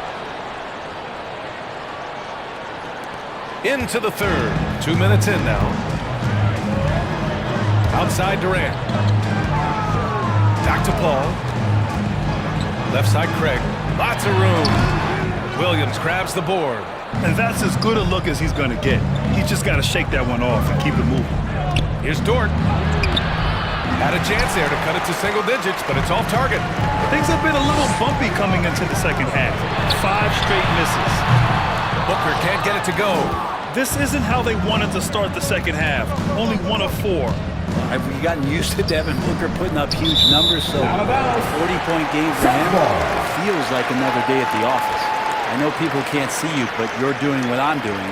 Into the third. 2 minutes in now. Outside Durant. Back to Paul. Left side Craig. Lots of room. Williams grabs the board. And that's as good a look as he's going to get. He's just got to shake that one off and keep it moving. Here's Dort. Had a chance there to cut it to single digits, but it's off target. Things have been a little bumpy coming into the second half. 5 straight misses. Booker can't get it to go. This isn't how they wanted to start the second half. Only 1 of 4. Have we gotten used to Devin Booker putting up huge numbers? So a 40-point game for him feels like another day at the office. I know people can't see you, but you're doing what I'm doing,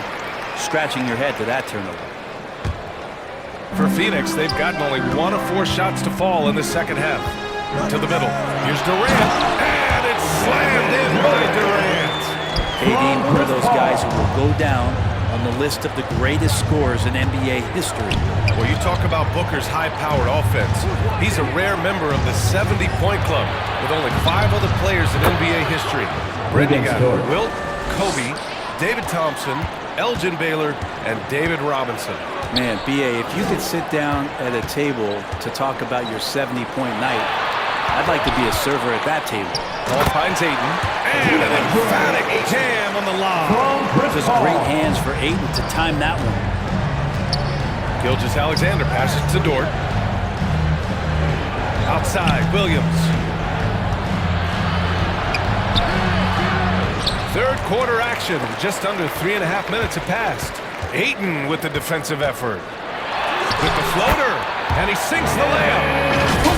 scratching your head to that turnover. For Phoenix, they've gotten only 1 of 4 shots to fall in the second half. To the middle. Here's Durant. And it's slammed in by Durant. KD, one of those guys who will go down on the list of the greatest scorers in NBA history. Well, you talk about Booker's high-powered offense. He's a rare member of the 70-point club with only 5 other players in NBA history. Brittany got Wilt, Kobe, David Thompson, Elgin Baylor, and David Robinson. Man, B.A., if you could sit down at a table to talk about your 70-point night, I'd like to be a server at that table. Paul finds Ayton, and an emphatic jam on the lob. Just great hands for Ayton to time that one. Gilgeous-Alexander passes to Dort. Outside, Williams. Third quarter action. Just under 3.5 minutes have passed. Ayton with the defensive effort. With the floater. And he sinks the layup.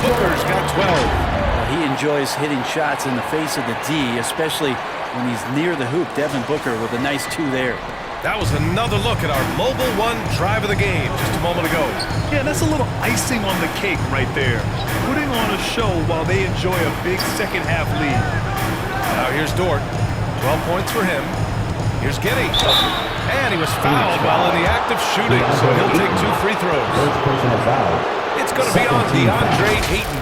Booker's got 12. He enjoys hitting shots in the face of the D, especially when he's near the hoop. Devin Booker with a nice 2 there. That was another look at our Mobile One drive of the game just a moment ago. Yeah, that's a little icing on the cake right there. Putting on a show while they enjoy a big second half lead. Now here's Dort. 12 points for him. Here's Giddey. And he was fouled while in the act of shooting, so he'll take 2 free throws. It's going to be on DeAndre Ayton.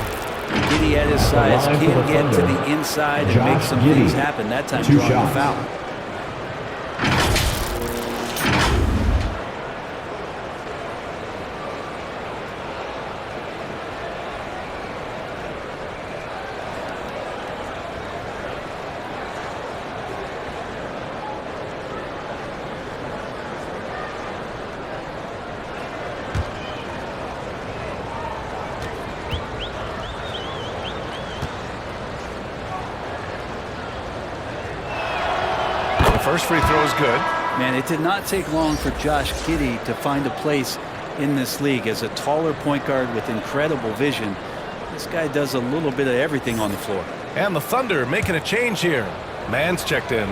Giddey at his size can't get to the inside and make some things happen. That time drawing the foul. First free throw is good. Man, it did not take long for Josh Giddey to find a place in this league as a taller point guard with incredible vision. This guy does a little bit of everything on the floor. And the Thunder making a change here. Mann's checked in.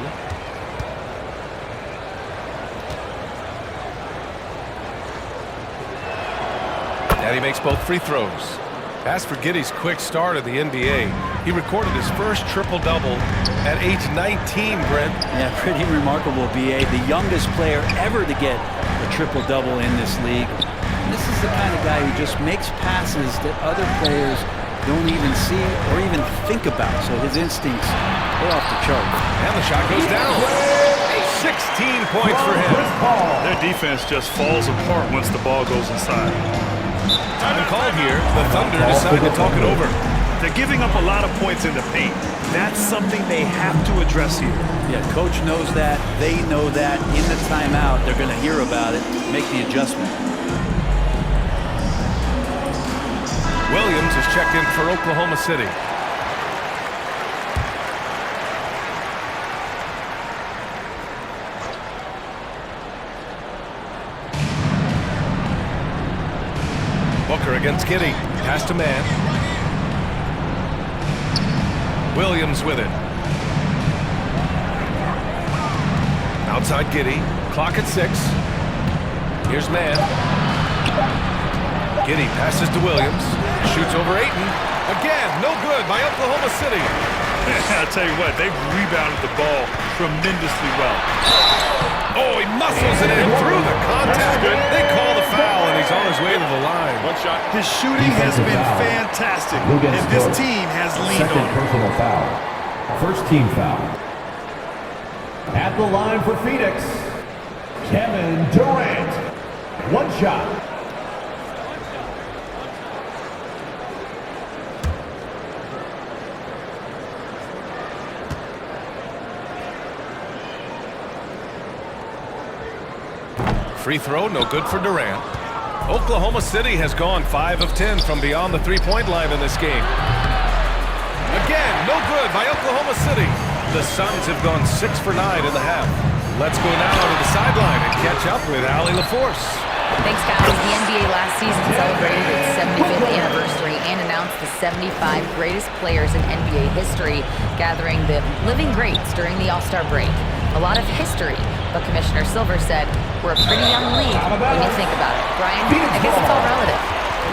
And he makes both free throws. As for Giddey's quick start in the NBA, he recorded his first triple-double at age 19, Brent. Yeah, pretty remarkable, B.A. The youngest player ever to get a triple-double in this league. This is the kind of guy who just makes passes that other players don't even see or even think about. So his instincts are off the chart. And the shot goes down. 16 points for him. Their defense just falls apart once the ball goes inside. Time called here. The Thunder decide to talk it over. They're giving up a lot of points in the paint. That's something they have to address here. Yeah, coach knows that. They know that. In the timeout, they're going to hear about it, make the adjustment. Williams is checked in for Oklahoma City. Booker against Giddey. Pass to Mann. Williams with it. Outside Giddey. Clock at 6. Here's Mann. Giddey passes to Williams. Shoots over Ayton. Again, no good by Oklahoma City. I'll tell you what, they've rebounded the ball tremendously well. Oh, he muscles it in through the contact. They call the foul, and he's on his way to the line. One shot. His shooting has been fantastic, and this team has leaned on him. Personal foul. First team foul. At the line for Phoenix, Kevin Durant. One shot. Free throw, no good for Durant. Oklahoma City has gone 5 of 10 from beyond the three-point line in this game. Again, no good by Oklahoma City. The Suns have gone 6 for 9 in the half. Let's go now to the sideline and catch up with Allie LaForce. Thanks, guys. The NBA last season celebrated its 75th anniversary and announced the 75 greatest players in NBA history, gathering the living greats during the All-Star break. A lot of history, but Commissioner Silver said we're a pretty young league when you think about it. Brian, I guess it's all relative.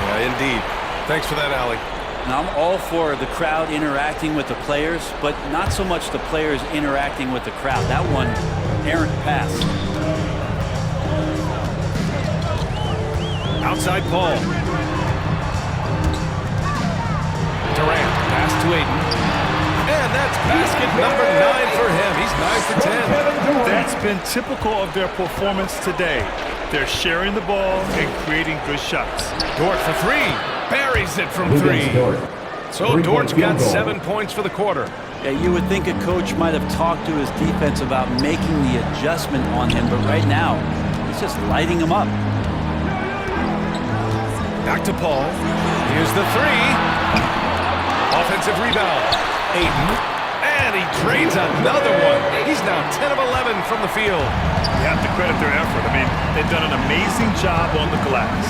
Yeah, indeed. Thanks for that, Allie. Now, I'm all for the crowd interacting with the players, but not so much the players interacting with the crowd. That one, errant pass. Outside Paul. Durant, pass to Ayton. And that's basket number 9 for him. He's 9 for 10. That's been typical of their performance today. They're sharing the ball and creating good shots. Dort for 3. Buries it from 3. So Dort's got 7 points for the quarter. Yeah, you would think a coach might have talked to his defense about making the adjustment on him, but right now, he's just lighting him up. Back to Paul. Here's the 3. Offensive rebound. Ayton. And he drains another one. He's now 10 of 11 from the field. You have to credit their effort. I mean, they've done an amazing job on the glass.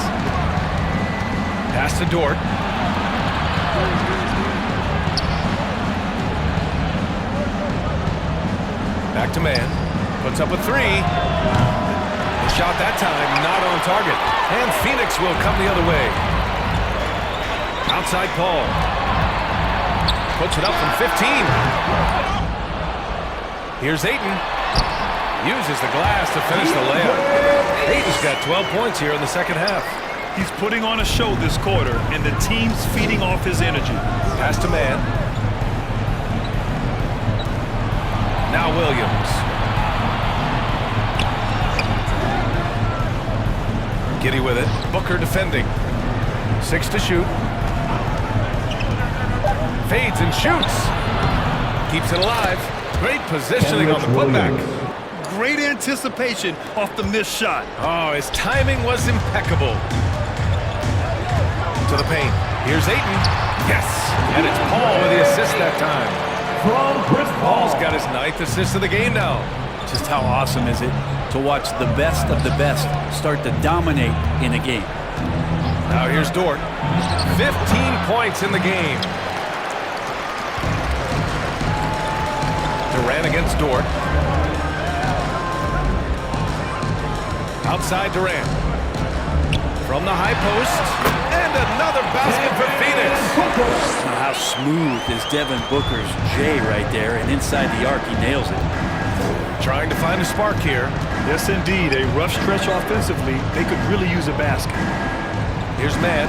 Pass to Dort. Back to Mann. Puts up a 3. The shot that time not on target. And Phoenix will come the other way. Outside Paul. Puts it up from 15. Here's Ayton. Uses the glass to finish the layup. Ayton's got 12 points here in the second half. He's putting on a show this quarter, and the team's feeding off his energy. Pass to Mann. Now Williams. Giddey with it. Booker defending. 6 to shoot. Fades and shoots. Keeps it alive. Great positioning on the putback. Great anticipation off the missed shot. Oh, his timing was impeccable. To the paint. Here's Ayton. Yes. And it's Paul with the assist that time. From Chris Paul. Paul's got his 9th assist of the game now. Just how awesome is it to watch the best of the best start to dominate in a game. Now here's Dort. 15 points in the game. Durant against Dort. Outside Durant. From the high post. And another basket for Phoenix. Now how smooth is Devin Booker's J right there, and inside the arc he nails it. Trying to find a spark here. Yes, indeed. A rough stretch offensively. They could really use a basket. Here's Mann.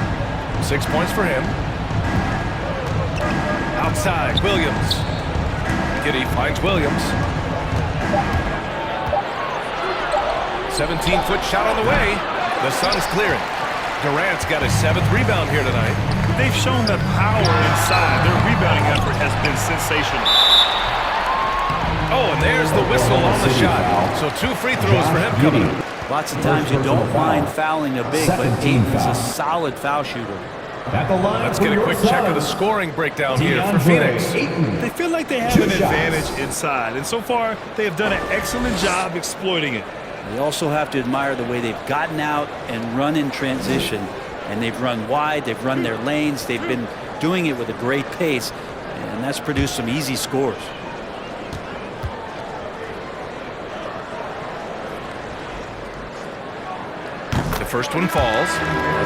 6 points for him. Outside, Williams. Giddey finds Williams. 17-foot shot on the way. The Suns clear it. Durant's got his 7th rebound here tonight. They've shown that power inside. Their rebounding effort has been sensational. Oh, and there's the whistle on the shot. So 2 free throws for him coming up. Lots of times you don't mind fouling a big, but Ayton's a solid foul shooter. Let's get a quick check of the scoring breakdown here for Phoenix. They feel like they have an advantage inside, and so far they have done an excellent job exploiting it. They also have to admire the way they've gotten out and run in transition. And they've run wide, they've run their lanes, they've been doing it with a great pace, and that's produced some easy scores. The first one falls.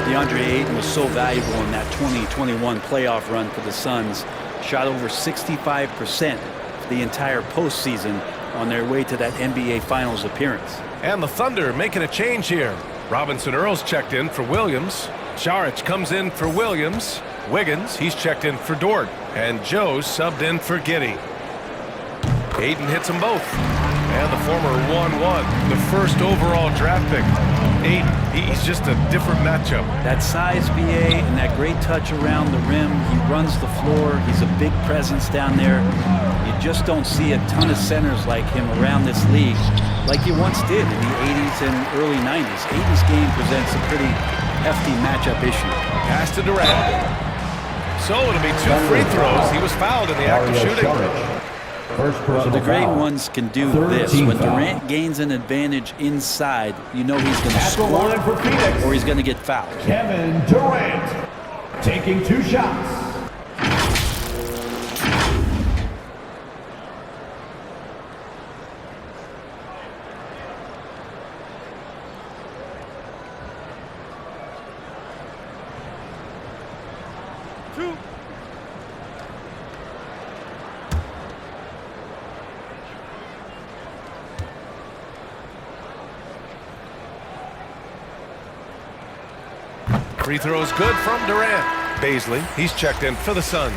DeAndre Ayton was so valuable in that 2021 playoff run for the Suns. Shot over 65% for the entire postseason on their way to that NBA Finals appearance. And the Thunder making a change here. Robinson Earl's checked in for Williams. Saric comes in for Williams. Wiggins, he's checked in for Dort. And Joe subbed in for Giddey. Ayton hits them both. And the former 1-1, the first overall draft pick. Ayton, he's just a different matchup. That size, BA, and that great touch around the rim. He runs the floor. He's a big presence down there. You just don't see a ton of centers like him around this league like you once did in the 80s and early 90s. Ayton's game presents a pretty hefty matchup issue. Pass to Durant. So it'll be 2 free throws. He was fouled in the act of shooting. Well, the great ones can do this. When Durant gains an advantage inside, you know he's going to score or he's going to get fouled. Kevin Durant taking 2 shots. Free throws good from Durant. Baisley, he's checked in for the Suns.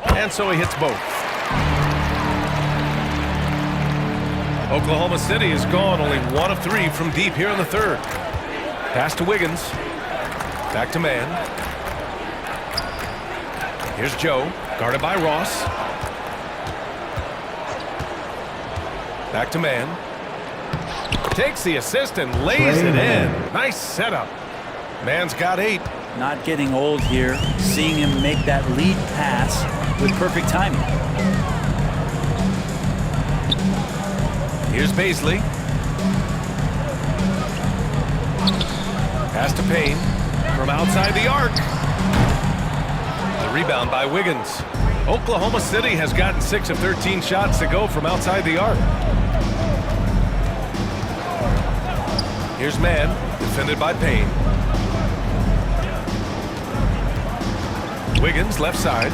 And so he hits both. Oklahoma City is gone only 1 of 3 from deep here in the third. Pass to Wiggins. Back to Mann. Here's Joe, guarded by Ross. Back to Mann. Takes the assist and lays it in. Nice setup. Mann's got 8. Not getting old here. Seeing him make that lead pass with perfect timing. Here's Baisley. Pass to Payne from outside the arc. The rebound by Wiggins. Oklahoma City has gotten 6 of 13 shots to go from outside the arc. Here's Mann, defended by Payne. Wiggins, left side.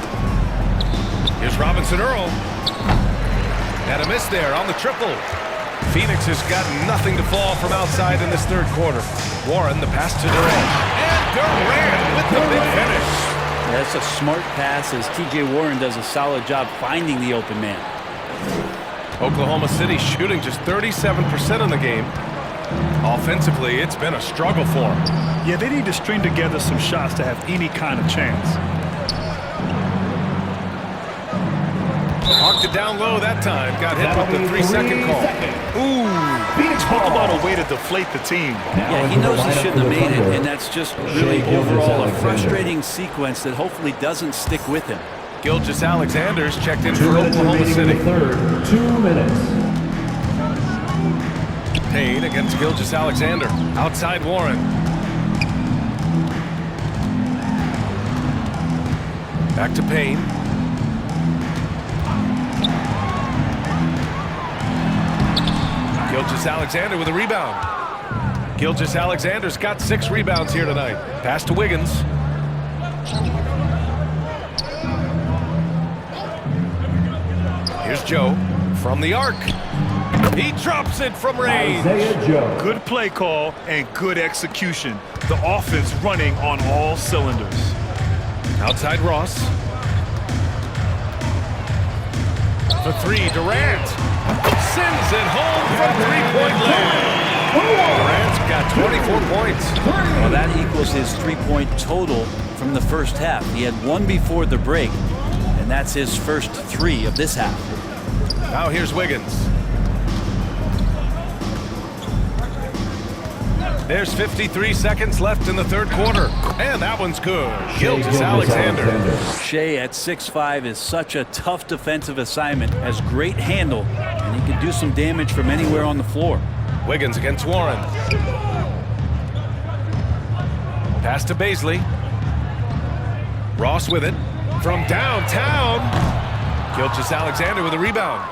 Here's Robinson Earl. And a miss there on the triple. Phoenix has got nothing to fall from outside in this third quarter. Warren, the pass to Durant. And Durant with the big finish. That's a smart pass as T.J. Warren does a solid job finding the open man. Oklahoma City shooting just 37% in the game. Offensively, it's been a struggle for them. Yeah, they need to string together some shots to have any kind of chance. Hawked it down low that time. Got hit with the 3-second call. Ooh, talk about a way to deflate the team. Yeah, he knows he shouldn't have made it, and that's just really overall a frustrating sequence that hopefully doesn't stick with him. Gilgeous-Alexander's checked in for Oklahoma City. 2 minutes. Payne against Gilgeous-Alexander. Outside Warren. Back to Payne. Gilgeous-Alexander with a rebound. Gilgeous-Alexander's got 6 rebounds here tonight. Pass to Wiggins. Here's Joe from the arc. He drops it from range. Good play call and good execution. The offense running on all cylinders. Outside Ross. For 3, Durant. Sends it home from 3-point land. Durant's got 24 points. Well, that equals his 3-point total from the first half. He had 1 before the break, and that's his first 3 of this half. Now here's Wiggins. There's 53 seconds left in the third quarter, and that one's good. Gilgeous-Alexander. Shea at 6'5" is such a tough defensive assignment, has great handle, and he can do some damage from anywhere on the floor. Wiggins against Warren. Pass to Baisley. Ross with it from downtown. Gilgeous-Alexander with a rebound.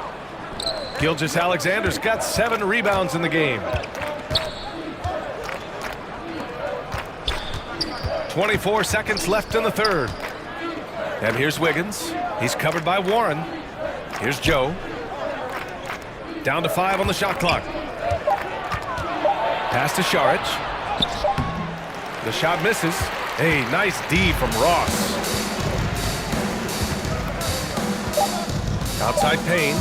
Gilgeous-Alexander's got 7 rebounds in the game. 24 seconds left in the third. And here's Wiggins. He's covered by Warren. Here's Joe. Down to 5 on the shot clock. Pass to Šarić. The shot misses. Hey, nice D from Ross. Outside Payne.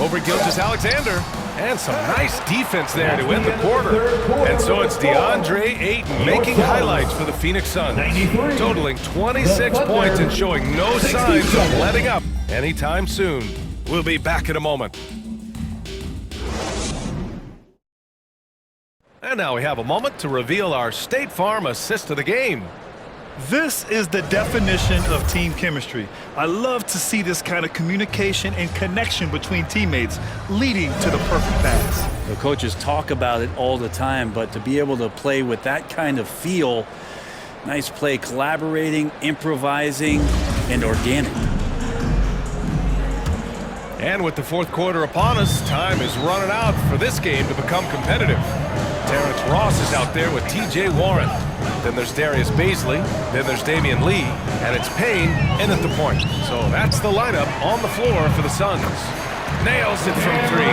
Over Gilgeous-Alexander. And some nice defense there to end the quarter. And so it's DeAndre Ayton making highlights for the Phoenix Suns, totaling 26 points and showing no signs of letting up anytime soon. We'll be back in a moment. And now we have a moment to reveal our State Farm assist of the game. This is the definition of team chemistry. I love to see this kind of communication and connection between teammates leading to the perfect pass. The coaches talk about it all the time, but to be able to play with that kind of feel, nice play, collaborating, improvising, and organic. And with the fourth quarter upon us, time is running out for this game to become competitive. Terrence Ross is out there with T.J. Warren. Then there's Darius Baisley. Then there's Damian Lee. And it's Payne in at the point. So that's the lineup on the floor for the Suns. Nails it from 3.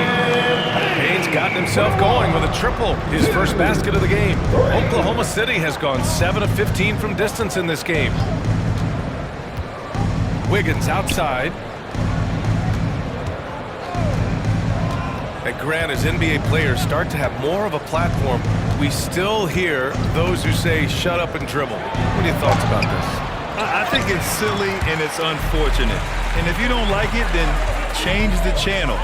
Payne's gotten himself going with a triple, his first basket of the game. Oklahoma City has gone 7 of 15 from distance in this game. Wiggins outside. And Grant, as NBA players start to have more of a platform, we still hear those who say, shut up and dribble. What are your thoughts about this? I think it's silly and it's unfortunate. And if you don't like it, then change the channel.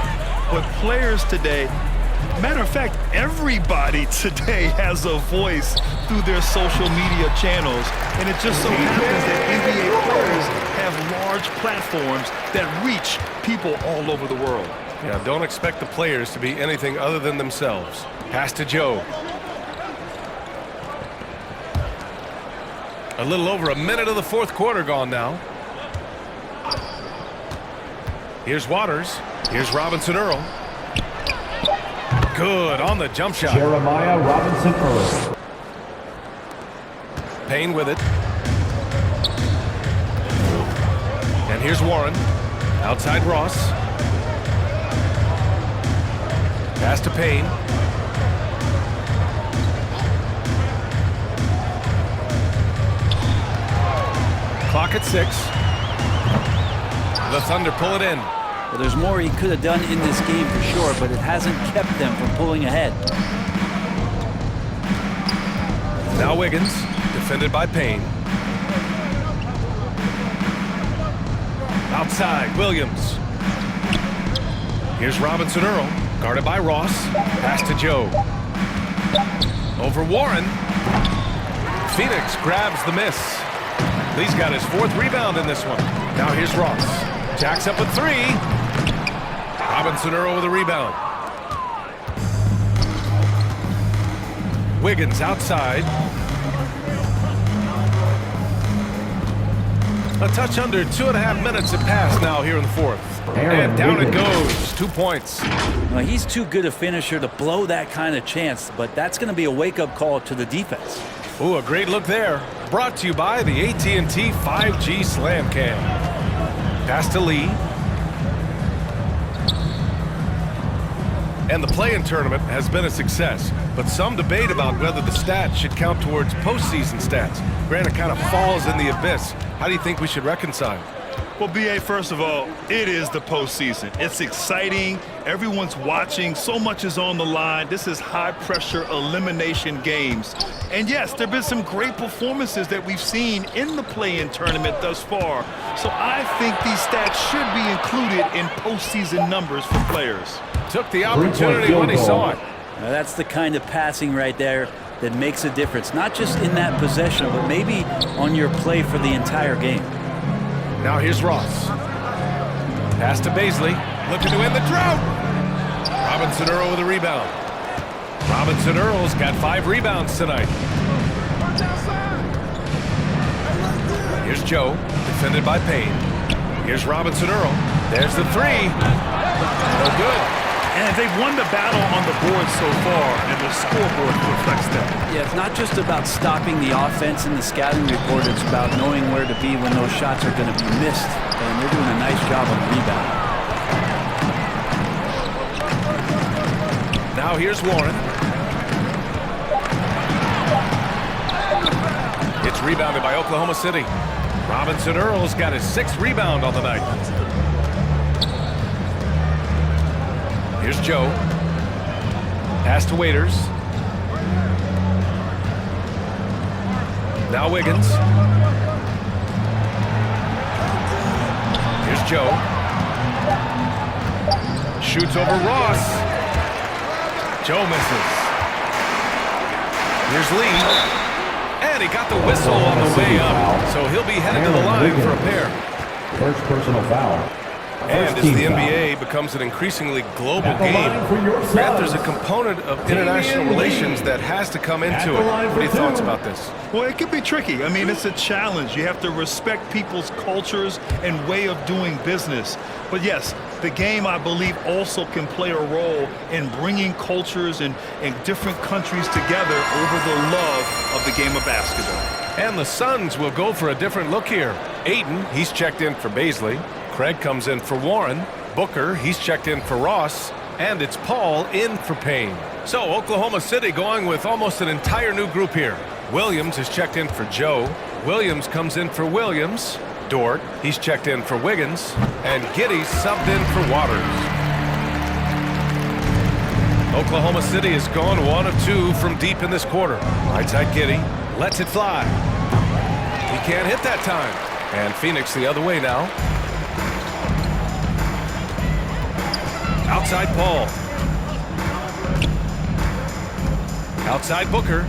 But players today, matter of fact, everybody today has a voice through their social media channels. And it just so happens that NBA players have large platforms that reach people all over the world. Yeah, don't expect the players to be anything other than themselves. Pass to Joe. A little over a minute of the fourth quarter gone now. Here's Waters. Here's Robinson Earl. Good on the jump shot. Jeremiah Robinson Earl. Payne with it. And here's Warren. Outside Ross. Pass to Payne. Clock at 6. The Thunder pull it in. Well, there's more he could have done in this game for sure, but it hasn't kept them from pulling ahead. Now Wiggins, defended by Payne. Outside, Williams. Here's Robinson Earl, guarded by Ross. Pass to Joe. Over Warren. Phienix grabs the miss. Lee's got his 4th rebound in this one. Now here's Ross. Jacks up a 3. Robinson Earl with a rebound. Wiggins outside. A touch under 2.5 minutes have passed now here in the 4th. And down it goes. 2 points. Well, he's too good a finisher to blow that kind of chance, but that's going to be a wake-up call to the defense. Ooh, a great look there. Brought to you by the AT&T 5G Slam Cam. Pass to Lee. And the play-in tournament has been a success, but some debate about whether the stats should count towards postseason stats. Granted, kind of falls in the abyss. How do you think we should reconcile? Well, B.A., first of all, it is the postseason. It's exciting. Everyone's watching. So much is on the line. This is high-pressure elimination games. And, yes, there have been some great performances that we've seen in the play-in tournament thus far. So I think these stats should be included in postseason numbers for players. Took the opportunity when he saw it. Now, that's the kind of passing right there that makes a difference. Not just in that possession, but maybe on your play for the entire game. Now here's Ross. Pass to Baisley. Looking to end the drought. Robinson Earl with a rebound. Robinson Earl's got 5 rebounds tonight. Here's Joe, defended by Payne. Here's Robinson Earl. There's the 3. No good. And they've won the battle on the board so far, and the scoreboard reflects that. Yeah, it's not just about stopping the offense in the scouting report. It's about knowing where to be when those shots are going to be missed. And they're doing a nice job on the rebound. Now here's Warren. It's rebounded by Oklahoma City. Robinson Earl's got his 6th rebound on the night. Here's Joe. Pass to Waiters. Now Wiggins. Here's Joe. Shoots over Ross. Joe misses. Here's Lee. And he got the whistle on the way up. So he'll be headed to the line for a pair. First personal foul. And as the NBA becomes an increasingly global game, Grant, there's a component of international relations that has to come into it. What are your thoughts about this? Well, it can be tricky. I mean, it's a challenge. You have to respect people's cultures and way of doing business. But yes, the game, I believe, also can play a role in bringing cultures and different countries together over the love of the game of basketball. And the Suns will go for a different look here. Ayton, he's checked in for Baisley. Craig comes in for Warren. Booker, he's checked in for Ross. And it's Paul in for Payne. So Oklahoma City going with almost an entire new group here. Williams is checked in for Joe. Williams comes in for Williams. Dort, he's checked in for Wiggins. And Giddey's subbed in for Waters. Oklahoma City has gone 1 of 2 from deep in this quarter. Right side Giddey lets it fly. He can't hit that time. And Phienix the other way now. Outside Paul. Outside Booker.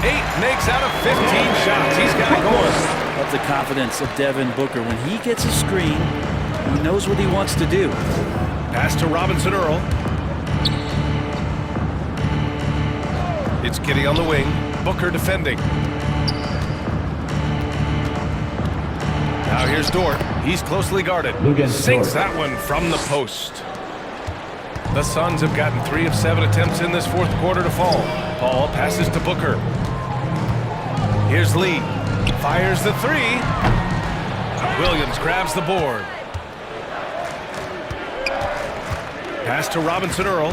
Eight makes out of 15 shots. He's got it going. That's the confidence of Devin Booker. When he gets a screen, he knows what he wants to do. Pass to Robinson Earl. It's Giddey on the wing. Booker defending. Now here's Dort. He's closely guarded. Sinks that one from the post. The Suns have gotten 3 of 7 attempts in this 4th quarter to fall. Paul passes to Booker. Here's Lee. Fires the 3. Williams grabs the board. Pass to Robinson Earl.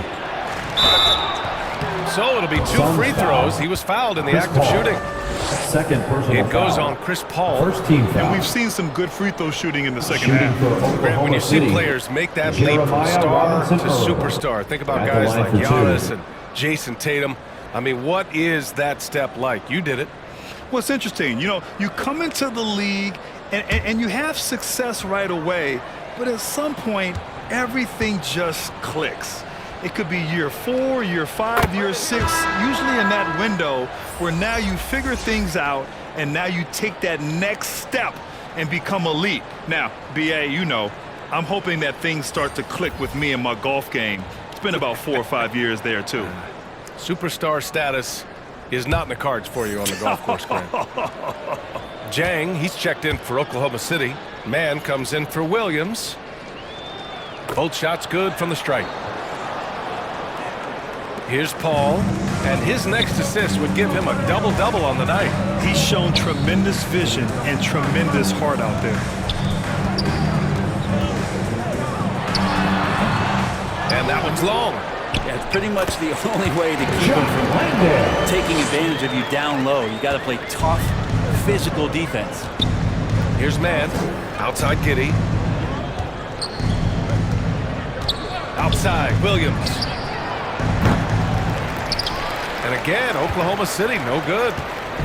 So it'll be 2 free throws. He was fouled in the act of shooting. Second personal It goes foul. on Chris Paul. First team foul. And we've seen some good free throw shooting in the second half. Grant, when you see players make that leap from star to superstar, think about guys like Giannis and Jason Tatum. I mean, what is that step like? You did it. Well, it's interesting. You know, you come into the league And you have success right away, but at some point, everything just clicks. It could be year 4, year 5, year 6, usually in that window where now you figure things out and now you take that next step and become elite. Now, BA, you know, I'm hoping that things start to click with me in my golf game. It's been about 4 or 5 years there, too. Superstar status is not in the cards for you on the golf course, Grant. Jang, he's checked in for Oklahoma City. Mann comes in for Williams. Both shots good from the stripe. Here's Paul, and his next assist would give him a double-double on the night. He's shown tremendous vision and tremendous heart out there. And that one's long. Yeah, it's pretty much the only way to keep him from taking advantage of you down low. You got to play tough, physical defense. Here's Mann, outside Giddy. Outside, Williams. And again, Oklahoma City, no good.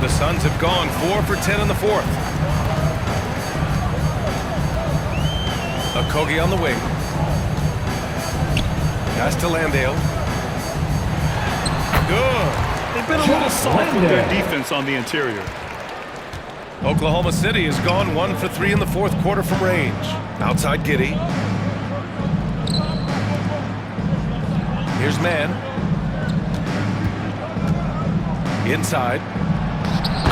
The Suns have gone 4 for 10 in the fourth. Okogie on the wing. Pass to Landale. Good. They've been a little soft with their defense on the interior. Oklahoma City has gone 1 for 3 in the fourth quarter from range. Outside Giddy. Here's Mann. Inside.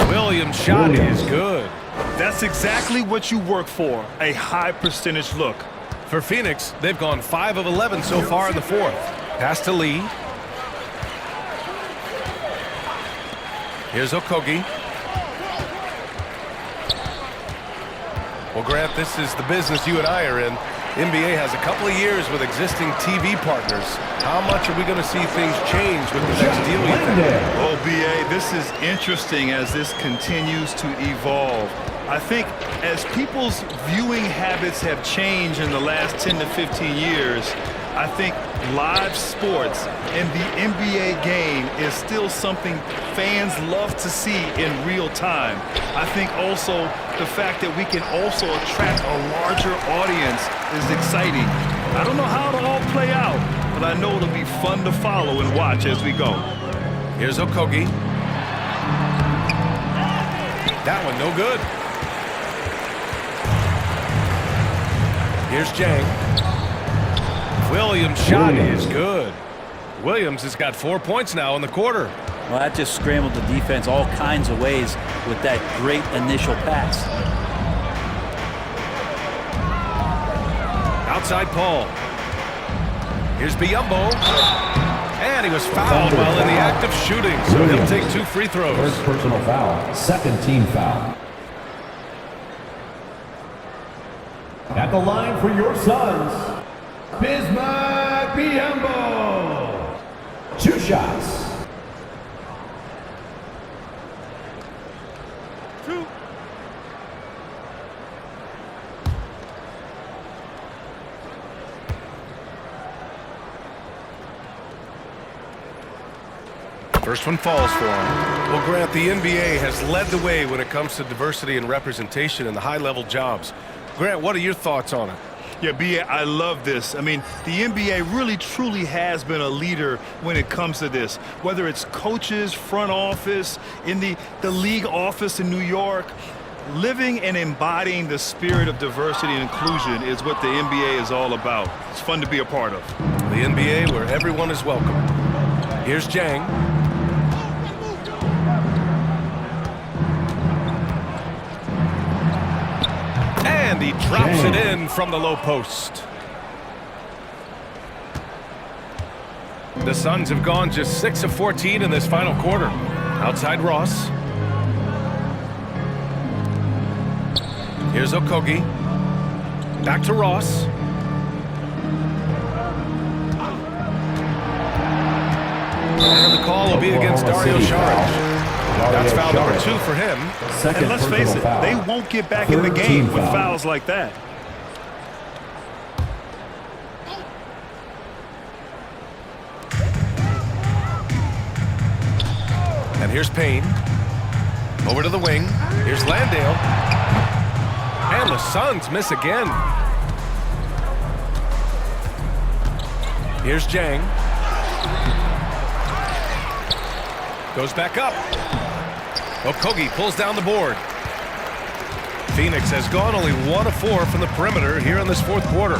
Williams' shot is good. That's exactly what you work for, a high percentage look. For Phoenix, they've gone 5 of 11 so far in the fourth. Pass to Lee. Here's Okogie. Well, Grant, this is the business you and I are in. NBA has a couple of years with existing TV partners. How much are we going to see things change with the next deal, you think? Oh, BA, this is interesting as this continues to evolve. I think as people's viewing habits have changed in the last 10 to 15 years, I think live sports and the NBA game is still something fans love to see in real time. I think also the fact that we can also attract a larger audience is exciting. I don't know how it'll all play out, but I know it'll be fun to follow and watch as we go. Here's Okogie. That one no good. Here's Jang. Williams' shot is good. Williams has got 4 points now in the quarter. Well, that just scrambled the defense all kinds of ways with that great initial pass. Outside Paul. Here's Biyombo. And he was fouled while in the act of shooting, so he'll take 2 free throws. First personal foul, second team foul. At the line for your Suns, Bismack Biyombo. 2 shots. First one falls for him. Well, Grant, the NBA has led the way when it comes to diversity and representation in the high-level jobs. Grant, what are your thoughts on it? Yeah, B.A., I love this. I mean, the NBA really truly has been a leader when it comes to this. Whether it's coaches, front office, in the league office in New York, living and embodying the spirit of diversity and inclusion is what the NBA is all about. It's fun to be a part of. The NBA where everyone is welcome. Here's Jang. And he drops it in from the low post. The Suns have gone just 6 of 14 in this final quarter. Outside Ross. Here's Okogie. Back to Ross. And the call will be against Dario Saric. That's foul number 2 for him. And let's face it, they won't get back in the game with fouls like that. And here's Payne. Over to the wing. Here's Landale. And the Suns miss again. Here's Jang. Goes back up. Okogie pulls down the board. Phoenix has gone only 1 of 4 from the perimeter here in this fourth quarter.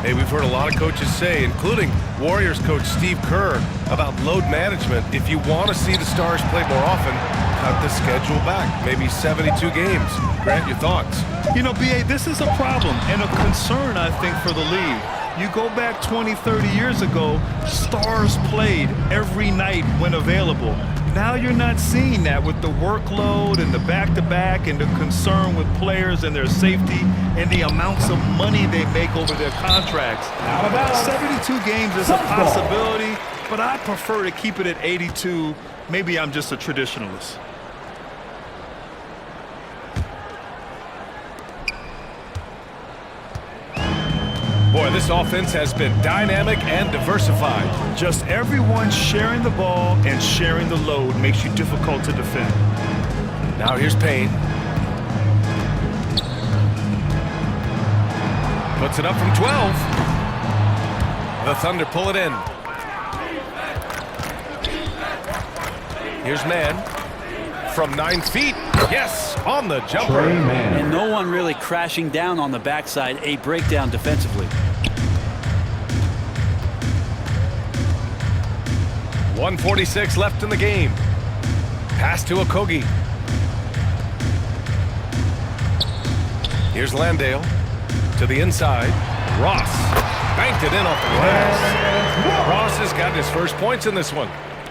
Hey, we've heard a lot of coaches say, including Warriors coach Steve Kerr, about load management. If you want to see the Stars play more often, cut the schedule back, maybe 72 games. Grant, your thoughts? You know, B.A., this is a problem and a concern, I think, for the league. You go back 20, 30 years ago, Stars played every night when available. Now you're not seeing that with the workload and the back-to-back and the concern with players and their safety and the amounts of money they make over their contracts. 72 games is a possibility, but I prefer to keep it at 82. Maybe I'm just a traditionalist. Boy, this offense has been dynamic and diversified. Just everyone sharing the ball and sharing the load makes you difficult to defend. Now here's Payne. Puts it up from 12. The Thunder pull it in. Here's Mann from 9 feet. Yes, on the jumper. And no one really crashing down on the backside. A breakdown defensively. 1:46 left in the game. Pass to Okogie. Here's Landale to the inside. Ross banked it in off the glass. Ross has got his first points in this one.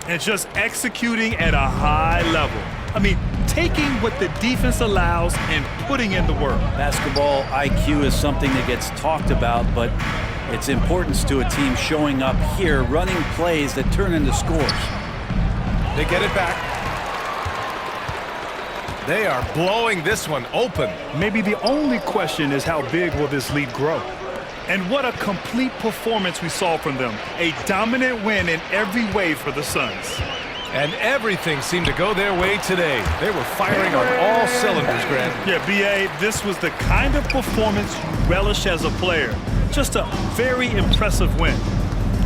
And just executing at a high level. I mean, taking what the defense allows and putting in the work. Basketball IQ is something that gets talked about, but its importance to a team showing up here, running plays that turn into scores. They get it back. They are blowing this one open. Maybe the only question is how big will this lead grow? And what a complete performance we saw from them. A dominant win in every way for the Suns. And everything seemed to go their way today. They were firing on all cylinders, Grant. Yeah, B.A., this was the kind of performance you relish as a player. Just a very impressive win.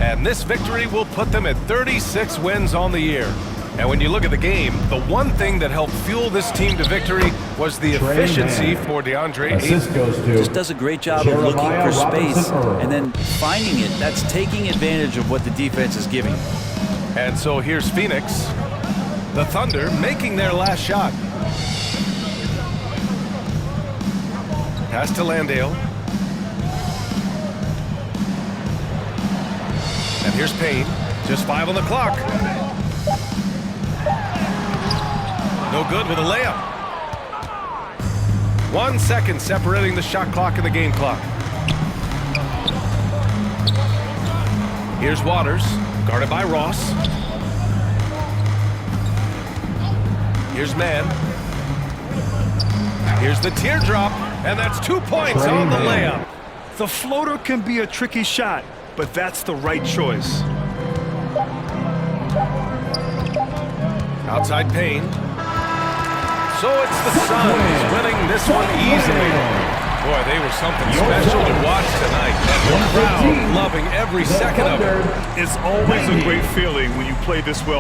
And this victory will put them at 36 wins on the year. And when you look at the game, the one thing that helped fuel this team to victory was the efficiency for DeAndre Ayton. Just does a great job of looking for space and then finding it. That's taking advantage of what the defense is giving. And so here's Phoenix. The Thunder making their last shot. Pass to Landale. And here's Payne. Just 5 on the clock. No good with a layup. 1 second separating the shot clock and the game clock. Here's Waters, guarded by Ross. Here's Mann. Here's the teardrop, and that's 2 points on the layup. The floater can be a tricky shot, but that's the right choice. Outside Payne. So it's the Suns winning this one easily. Boy, they were something special to watch tonight. And the crowd loving every second of it. It's always a great feeling when you play this well.